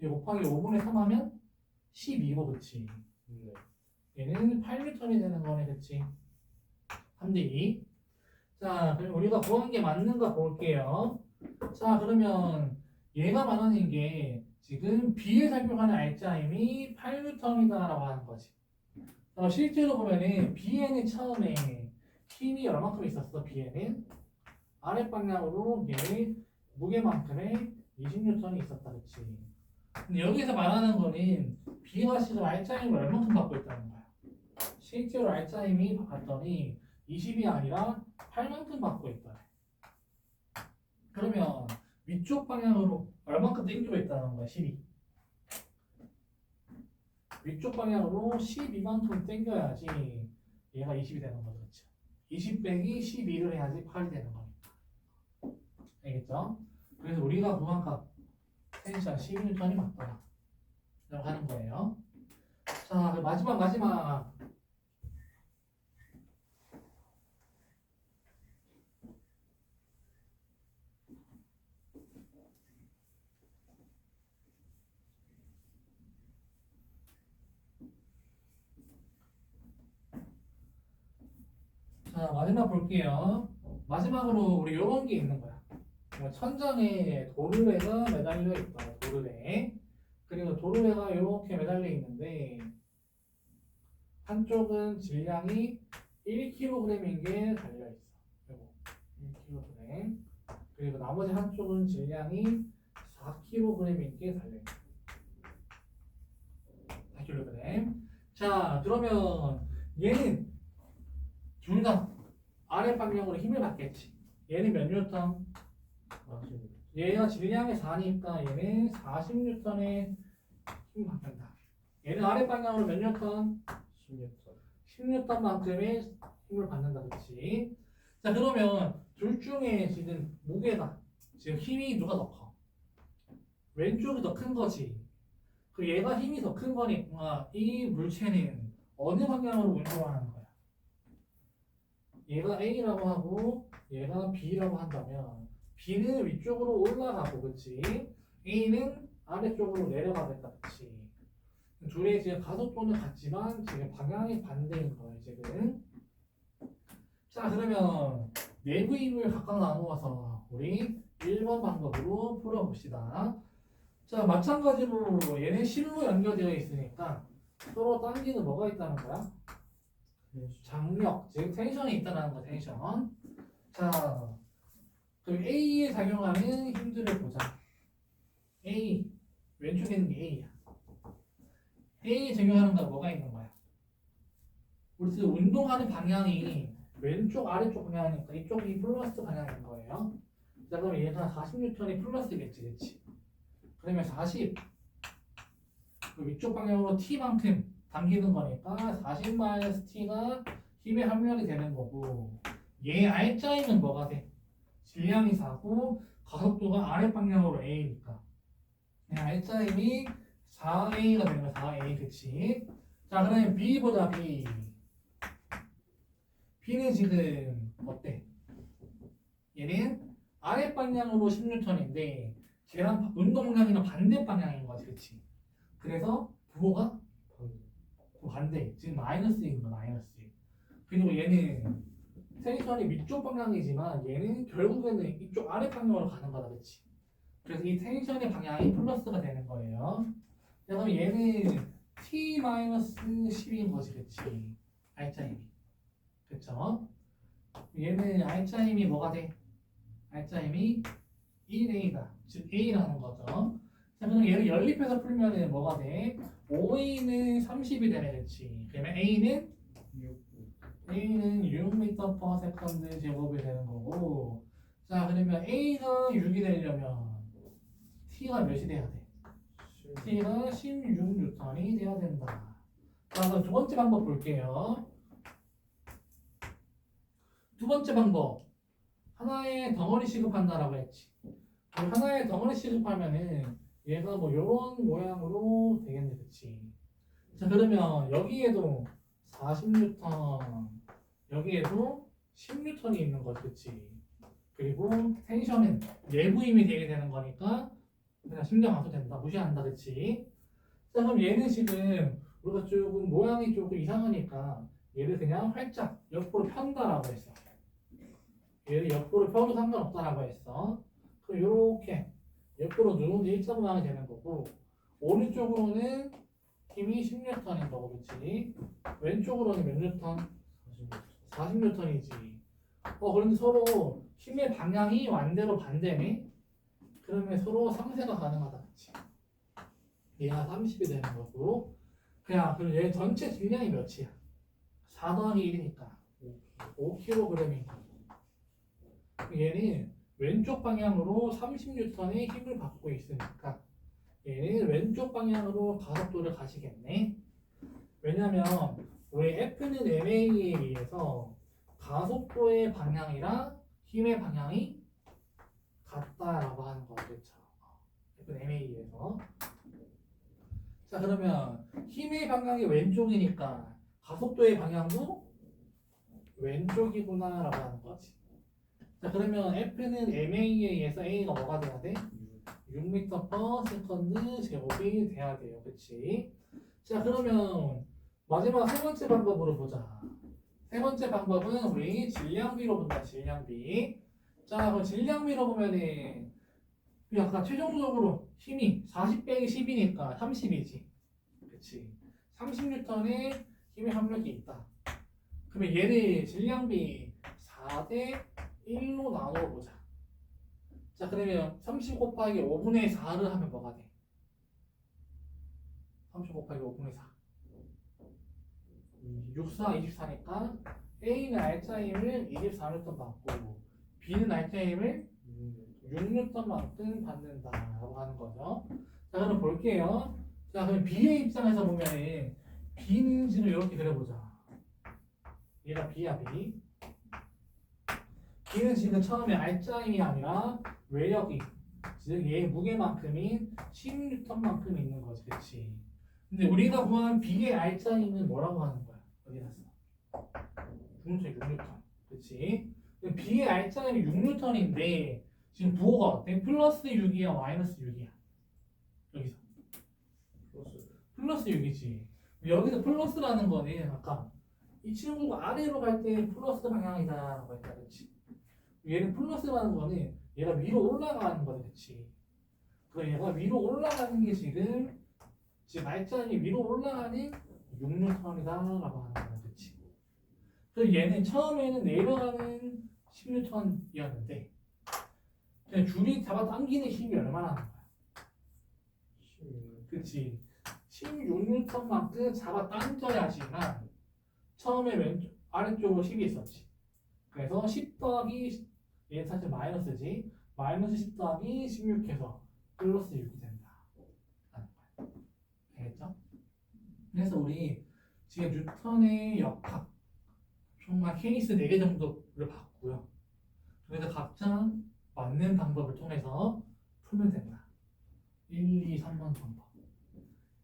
이거 곱하기 5분의 3 하면 12고, 그치? 네. 얘는 8N이 되는 거네, 그치? 3대 2. 자, 그럼 우리가 구한 게 맞는가 볼게요. 자, 그러면 얘가 말하는 게 지금 B에 작용하는 R자임이 8N이다라고 하는 거지. 실제로 보면은 B에는 처음에 힘이 얼마큼 있었어? B에는 아랫 방향으로 얘 무게만큼의 20N이 있었다, 그치? 근데 여기서 말하는 거는 B가 지금 R자임을 얼마큼 받고 있다는 거야. 실제로 R자임이 봤더니 20이 아니라 8만큼 받고 있다. 그러면 위쪽 방향으로 얼마큼 당기고 있다는 거야, 12. 위쪽 방향으로 12만큼 당겨야지 얘가 20이 되는 거죠, 그렇죠? 20 빼기 12를 해야지 8이 되는 거니까. 알겠죠? 그래서 우리가 구한 값 텐션 12N이 맞더라 라고 하는 거예요. 자, 그럼 마지막 자, 마지막 볼게요. 마지막으로 우리 요런 게 있는 거야. 천장에 도르래가 매달려 있다. 도르래. 그리고 도르래가 이렇게 매달려 있는데 한쪽은 질량이 1kg인 게 달려 있어. 요거 1kg. 그리고 나머지 한쪽은 질량이 4kg인 게 달려 있어. 4kg. 자, 그러면 얘는 둘 다 아래 방향으로 힘을 받겠지. 얘는 몇 뉴턴? 40. 얘가 질량이 4니까 얘는 40N의 힘을 받는다. 얘는 아래 방향으로 몇 뉴턴? 16턴. 10N만큼의 힘을 받는다, 그렇지? 자, 그러면 둘 중에 지금 무게가 지금 힘이 누가 더 커? 왼쪽이 더 큰 거지. 그 얘가 힘이 더 큰 거니까 이 물체는 어느 방향으로 운동하는 거야? 얘가 A라고 하고 얘가 B라고 한다면 B는 위쪽으로 올라가고 그치? A는 아래쪽으로 내려가겠다 그치? 둘의 지금 가속도는 같지만 지금 방향이 반대인 거야 지금. 자 그러면 내부 힘을 각각 나누어서 우리 1번 방법으로 풀어봅시다. 자 마찬가지로 얘는 실로 연결되어 있으니까 서로 당기는 뭐가 있다는 거야? 장력, 즉 텐션이 있다는 거 텐션. 자 그럼 A에 작용하는 힘들을 보자. A 왼쪽에 있는 게 A야. A에 적용하는 건 뭐가 있는 거야? 우리 지금 운동하는 방향이 왼쪽 아래쪽 방향이니까 이쪽이 플러스 방향인 거예요. 자 그럼 얘가 40N이 플러스겠지 그치? 그러면 40 위쪽 방향으로 T만큼 당기는 거니까 40-T가 힘의 합력이 되는 거고 얘 R자임은 뭐가 돼? 질량이 4고 가속도가 아래 방향으로 A니까 얘 R자임이 4A가 되는 거야 4A 그치? 자 그러면 B 보자 B B는 지금 어때? 얘는 아래 방향으로 10N인데 걔랑 운동 방향이랑 반대 방향인 거지 그치? 그래서 부호가 반대 지금 마이너스인 거야 마이너스. 그리고 얘는 텐션이 위쪽 방향이지만 얘는 결국에는 이쪽 아래 방향으로 가는 거다 그치? 그래서 이 텐션의 방향이 플러스가 되는 거예요. 그럼 얘는 T-10인 거지 그치? R자임이 그쵸? 얘는 R자임이 뭐가 돼? R자임이 1A다 즉 A라는 거죠. 자 그럼 얘를 연립해서 풀면 뭐가 돼? 5A는 30이 되네 그치? 그러면 A는 6m/s 제곱이 되는 거고 자 그러면 A가 6이 되려면 T가 몇이 돼야 돼? T가 16N이 돼야 된다. 자 그럼 두 번째 방법 볼게요. 두 번째 방법 하나의 덩어리 취급한다라고 했지. 하나의 덩어리 취급하면은 얘가 뭐 요런 모양으로 되겠네 그치? 자 그러면 여기에도 40N 여기에도 10N이 있는 거지 그치? 그리고 텐션은 내부 힘이 되게 되는 거니까 그냥 신경 안 써도 된다 무시한다 그치? 자 그럼 얘는 지금 우리가 조금 모양이 조금 이상하니까 얘를 그냥 활짝 옆으로 편다라고 했어. 얘를 옆으로 펴도 상관없다라고 했어. 그럼 요렇게 옆으로 누르면 일자 모양이 되는 거고 오른쪽으로는 힘이 10N인 거고 그치? 왼쪽으로는 몇 N? 40N이지. 그런데 서로 힘의 방향이 완대로 반대네? 그러면 서로 상쇄가 가능하다 그치? 얘가 30이 되는 거고 그냥 그럼 얘 전체 질량이 몇이야? 4 더하기 1이니까 5kg인 거고 얘는 왼쪽 방향으로 30N의 힘을 받고 있으니까 얘는 왼쪽 방향으로 가속도를 가시겠네. 왜냐면 우리 F는 MA에 의해서 가속도의 방향이랑 힘의 방향이 같다라고 하는 거겠죠. F는 MA에 의해서. 자 그러면 힘의 방향이 왼쪽이니까 가속도의 방향도 왼쪽이구나 라고 하는 거지. 자 그러면 F는 MA에 의해서 A가 뭐가 돼야 돼? 6m/s 제곱이 돼야 돼요. 그치? 자 그러면 마지막 세 번째 방법으로 보자. 세 번째 방법은 우리 질량비로 본다. 질량비. 자 그럼 질량비로 보면은 아까 최종적으로 힘이 40 빼기 10이니까 30이지. 그치? 30N의 힘의 합력이 있다. 그러면 얘를 질량비 4대 1로 나누어 보자. 자 그러면 30 곱하기 5분의 4를 하면 뭐가 돼? 30 곱하기 5분의 4 64, 24니까 A는 R자임을 24N 받고 B는 R자임을 6N만큼 받는다라고 하는 거죠. 자 그럼 볼게요. 자 그럼 B의 입장에서 보면은 B는 지금 이렇게 그려보자. 얘가 B야 B. B는 지금 처음에 R자임이 아니라 외력이 즉 얘의 무게만큼인 10N만큼 있는 거지, 그렇지? 근데 우리가 구한 B의 알짜임은 뭐라고 하는 거야? 어디 갔어? 중문체 6N, 그렇지? B의 알짜임이 6N인데 지금 부호가 어때? 플러스 6이야, 마이너스 6이야? 여기서 플러스. 플러스 6이지. 여기서 플러스라는 거는 아까 이 친구가 아래로 갈 때 플러스 방향이다라고 했다, 그렇지? 얘는 플러스라는 거는 얘가 위로 올라가는 거다, 그렇지? 그럼 얘가 위로 올라가는 게 지금 알짜임이 위로 올라가는 6N이다라고 하는 거야, 그렇지? 그래서 얘는 처음에는 내려가는 10N이었는데 그냥 줄이 잡아당기는 힘이 얼마나 하는 거야? 16. 그렇지. 16N만큼 잡아당겨야지만 처음에 왼쪽 아래쪽으로 10이 있었지. 그래서 10 더하기 얘는 사실 마이너스지. 마이너스 10 더하기 16해서 플러스 6이 된다. 라는 거야. 알겠죠? 그래서 우리 지금 뉴턴의 역학 정말 케이스 4개 정도를 봤고요. 그래서 각자 맞는 방법을 통해서 풀면 된다. 1, 2, 3번 방법.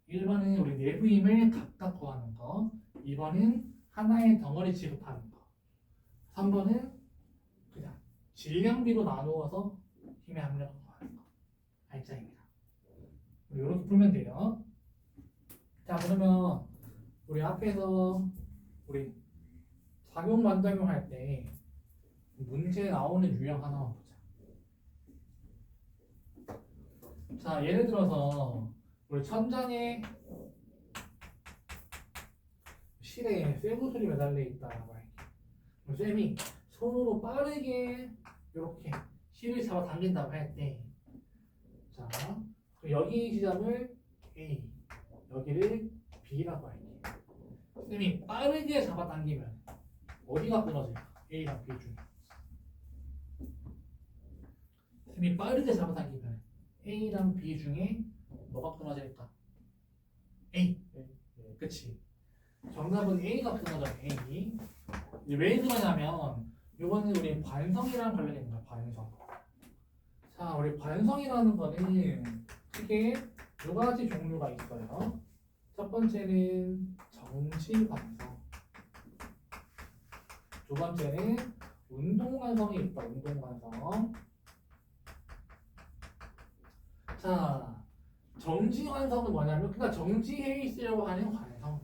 1번은 우리 내부 힘을 각각 구하는 거. 2번은 하나의 덩어리 취급하는 거. 3번은 그냥 질량비로 나누어서 힘의 합력을 구하는 거. 알짜입니다. 이렇게 풀면 돼요. 자, 그러면 우리 앞에서 우리 작용 반작용 할 때 문제 나오는 유형 하나만 보자. 자, 예를 들어서 우리 천장에 실에 쇠구슬이 매달려 있다라고 할게. 그럼 쌤이 손으로 빠르게 이렇게 실을 잡아 당긴다고 할 때, 자, 그럼 여기 지점을 A, 여기를 B라고 할게. 쌤이 빠르게 잡아 당기면 어디가 끊어질까? A랑 B 중에. 쌤이 빠르게 잡아 당기면 A랑 B 중에 뭐가 끊어질까? A. 그치? 정답은 A가 끊어져. A. 이제 왜 그러냐면 이거는 우리 관성이랑 관련된 거야. 관성. 자, 우리 관성이라는 거는 크게 두 가지 종류가 있어요. 첫 번째는 정지 관성. 두 번째는 운동 관성이 있다. 운동 관성. 자, 정지 관성은 뭐냐면 그러니까 정지해 있으려고 하는 관성.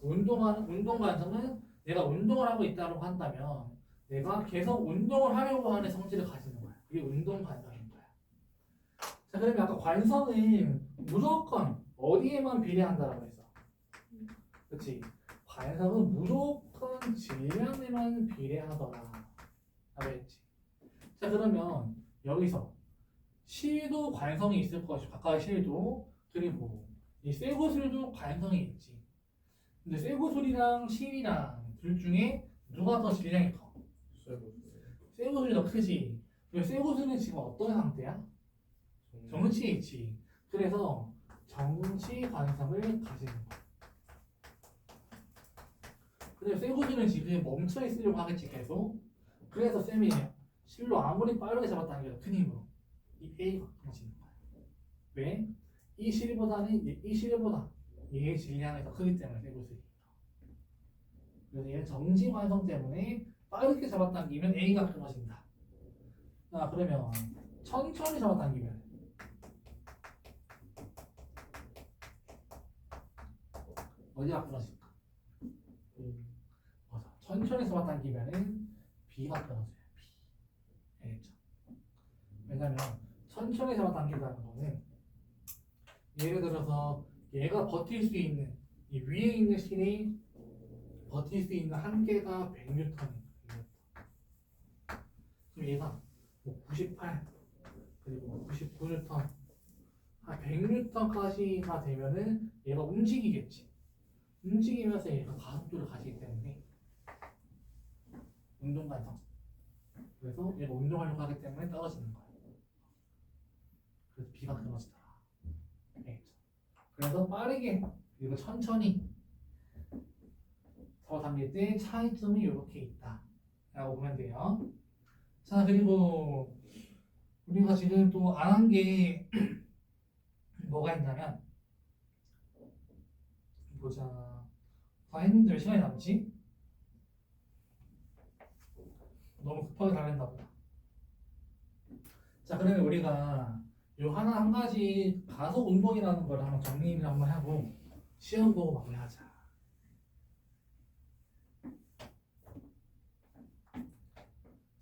운동 관성은 내가 운동을 하고 있다고 한다면 내가 계속 운동을 하려고 하는 성질을 가지는 거야. 그게 운동 관성인 거야. 자, 그러면 아까 관성은 무조건 어디에만 비례한다라고 했어. 그렇지? 관성은 무조건 질량에만 비례하더라. 라고 했지. 자, 그러면 여기서 실도 관성이 있을 것이고 가까이 실도 그리고 이 쇠구슬도 관성이 있지. 근데 쇠구슬이랑 실이랑 둘 중에 누가 더 질량이 커? 쇠구슬이 더 크지. 그리고 쇠구슬은 지금 어떤 상태야? 정지에 있지. 그래서 정지 관성을 가지는 거야. 근데 쇠구슬은 지금 멈춰 있으려고 하겠지 계속. 그래서 쌤이 실로 아무리 빠르게 잡았다는 게 큰 힘으로 이 A가 끊어지는 거야. 왜? 이 실보다는 이 실보다 얘의 질량이 더 크기 때문에 쇠구슬이. 그래서 얘는 정지 관성 때문에 빠르게 잡아당기면 A가 끊어진다. 자, 그러면 천천히 잡아당기면 어디가 끊어질까? 맞아. 천천히 잡아당기면은 B가 끊어져요. B. 알겠죠? 왜냐면 천천히 잡아당긴다는 거는 예를 들어서 얘가 버틸 수 있는 이 위에 있는 실이 버틸 수 있는 한계가 100N이에요. 100N. 그럼 얘가 뭐 98 그리고 99N 한 100N까지가 되면은 얘가 움직이겠지. 움직이면서 얘가 가속도를 가지기 때문에 운동 관성. 그래서 얘가 운동하려고 하기 때문에 떨어지는 거예요. 그래서 B가 끊어지더라. 알겠죠? 그래서 빠르게 그리고 천천히 잡아당길 때 차이점이 이렇게 있다 라고 보면 돼요. 자, 그리고 우리가 지금 또 안 한 게 뭐가 있냐면 보자. 다 했는데 왜 시간이 남지? 너무 급하게 달랬나 보다. 자, 그러면 우리가 요 하나 한 가지 가속 운동이라는 걸 한번 정리를 한번 하고 시험 보고 마무리하자.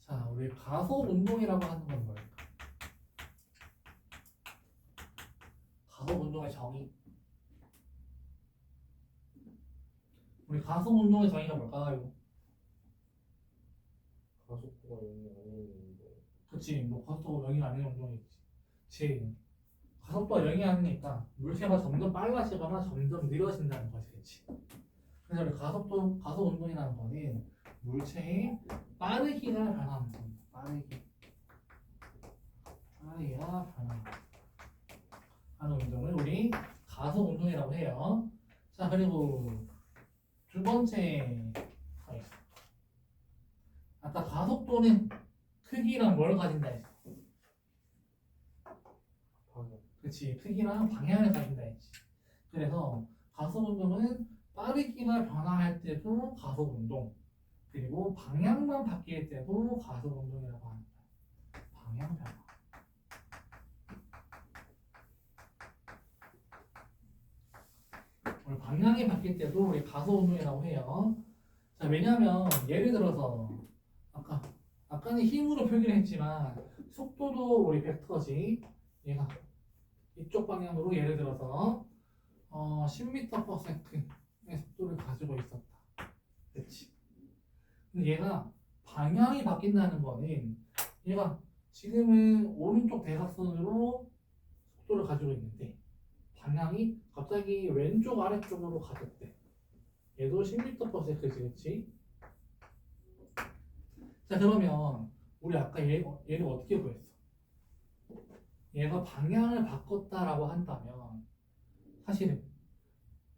자, 우리 가속 운동이라고 하는 건 뭘까? 가속 운동의 정의. 우리 가속 운동의 정의가 뭘까요? 가속도가 0이 아닌 거. 그치, 뭐 가속도가 0이 아닌 운동이지. 그치. 가속도가 0이 아니니까 물체가 점점 빨라지거나 점점 느려진다는 거지, 그치. 그래서 우리 가속 운동이라는 거는 물체의 빠르기가 변하는 겁니다. 빠르기가 변하는 하는 운동을 우리 가속 운동이라고 해요. 자, 그리고 두 번째 가 있어. 아까 가속도는 크기랑 뭘 가진다 했어? 방향. 그치, 크기랑 방향을 가진다 했지. 그래서 가속 운동은 빠르기가 변화할 때도 가속 운동, 그리고 방향만 바뀔 때도 가속 운동이라고 합니다. 방향 변화. 우리 방향이 바뀔 때도 우리 가속 운동이라고 해요. 자, 왜냐면 예를 들어서 아까는 힘으로 표기를 했지만 속도도 우리 벡터지. 얘가 이쪽 방향으로 예를 들어서 10m/s의 속도를 가지고 있었다. 그렇지. 근데 얘가 방향이 바뀐다는 거는 얘가 지금은 오른쪽 대각선으로 속도를 가지고 있는데 방향이 갑자기 왼쪽 아래쪽으로 가졌대. 얘도 10m/s지, 그렇지? 자, 그러면 우리 아까 얘를 어떻게 구했어? 얘가 방향을 바꿨다라고 한다면 사실은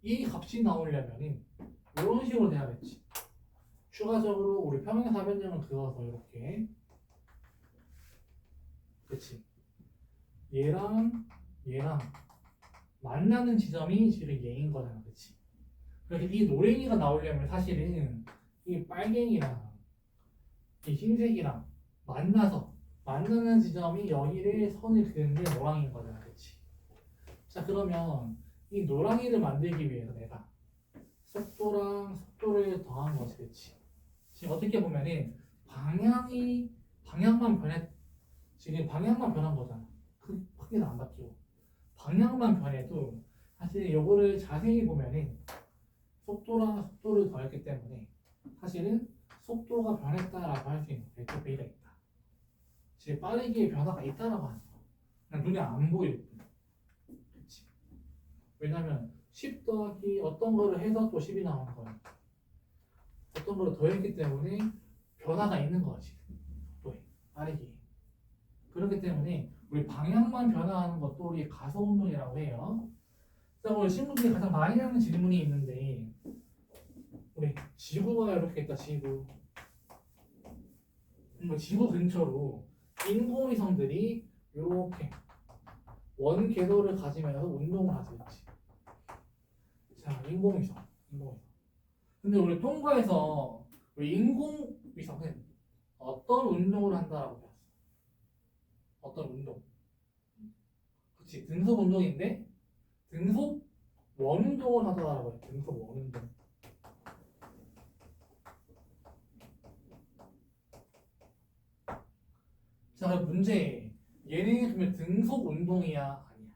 이 값이 나오려면은 이런 식으로 돼야겠지. 추가적으로 우리 평행사 변형을 그어서 이렇게, 그치? 얘랑 만나는 지점이 지금 얘인 거잖아, 그치? 그래서 이 노랭이가 나오려면 사실은 이 빨갱이랑 이 흰색이랑 만나는 지점이 여기를 선을 그은 게 노랑인 거잖아, 그치? 자, 그러면 이 노랑이를 만들기 위해서 내가 속도랑 속도를 더한 거지, 그치? 지금 어떻게 보면은 방향만 지금 방향만 변한 거잖아. 크기는 안 바뀌고 방향만 변해도 사실 요거를 자세히 보면은 속도랑 속도를 더했기 때문에 사실은 속도가 변했다라고 할 수 있는 벡터 B가 있다. 즉 빠르기의 변화가 있다라고 하는 거. 그냥 눈에 안 보일 뿐. 그렇지. 왜냐면 10 더하기 어떤 거를 해서 또 10이 나오는 거니까. 어떤 거를 더했기 때문에 변화가 있는 거지. 속도에 빠르기. 그렇기 때문에 우리 방향만 변화하는 것도 우리 가속 운동이라고 해요. 자, 우리 친구들이 가장 많이 하는 질문이 있는데 우리 지구가 이렇게 있다, 지구. 지구 근처로 인공위성들이 이렇게 원 궤도를 가지면서 운동을 하지, 그렇지? 자, 인공위성. 근데 우리 통과에서 우리 인공위성은 어떤 운동을 한다라고 배웠어? 어떤 운동? 그렇지, 등속 운동인데 등속 원운동을 하더라고요. 등속 원운동. 자, 그럼 문제. 얘는 그러면 등속 운동이야? 아니야?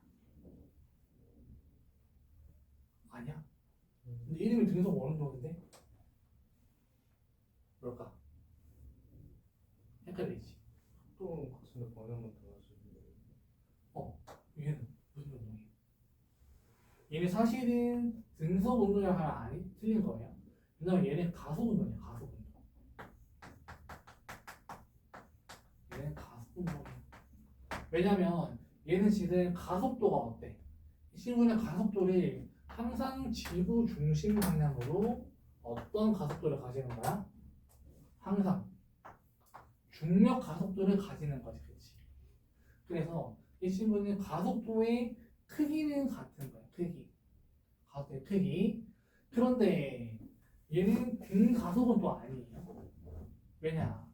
아니야? 근데 이름이 등속 원운동인데? 뭘까? 헷갈리지? 속도는 같은데 방향만 달라지는데. 얘는 무슨 운동이야? 얘는 사실은 등속 운동이랑 하나 아니 틀린 거예요. 왜냐면 얘는 가속 운동이야, 가속 운동. 얘는 가속 운동이야. 왜냐면 얘는 지금 가속도가 어때? 이 친구는 가속도를 항상 지구 중심 방향으로 어떤 가속도를 가지는 거야? 항상 중력 가속도를 가지는 거지, 그렇지? 그래서 이 친구는 가속도의 크기는 같은 거야. 크기. 가속도의 크기. 그런데 얘는 등가속은 또 아니에요. 왜냐?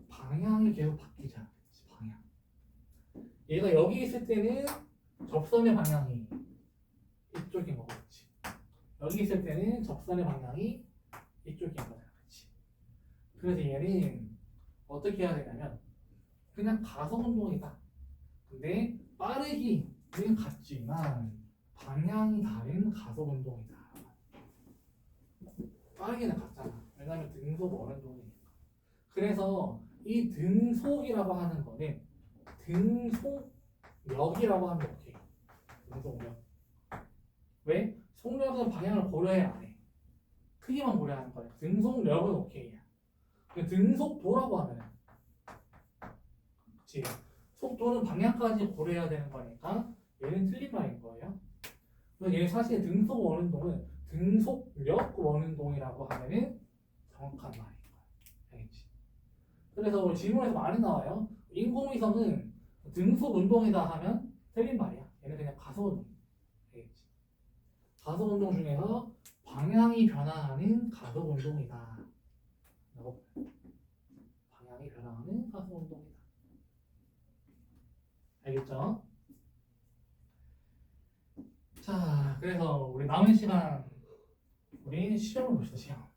방향이 계속 바뀌잖아. 그치? 방향. 얘가 여기 있을 때는 접선의 방향이 이쪽인 거고, 그렇지? 여기 있을 때는 접선의 방향이 이쪽인 거잖아, 그렇지? 그래서 얘는 어떻게 해야 되냐면 그냥 가속 운동이다. 근데 빠르기는 같지만 방향이 다른 가속 운동이다. 빠르기는 같잖아. 왜냐면 등속 원운동이니까. 그래서 이 등속이라고 하는 거는 등속력이라고 하면 오케이. 등속력. 왜? 속력은 방향을 고려해 안 해. 크기만 고려하는 거야. 등속력은 오케이야. 등속도라고 하면 그치? 속도는 방향까지 고려해야 되는 거니까 얘는 틀린 말인 거예요. 그래서 얘는 사실 등속 원운동은 등속력 원운동이라고 하면은 정확한 말인 거야. 알겠지? 그래서 질문에서 많이 나와요. 인공위성은 등속 운동이다 하면 틀린 말이야. 얘는 그냥 가속 운동. 알겠지? 가속 운동 중에서 방향이 변화하는 가속 운동이다. 라고 봐요. 방향이 변화하는 가속 운동이다. 알겠죠? 자, 그래서 우리 남은 시간 우리 시험을 봅시다. 시험.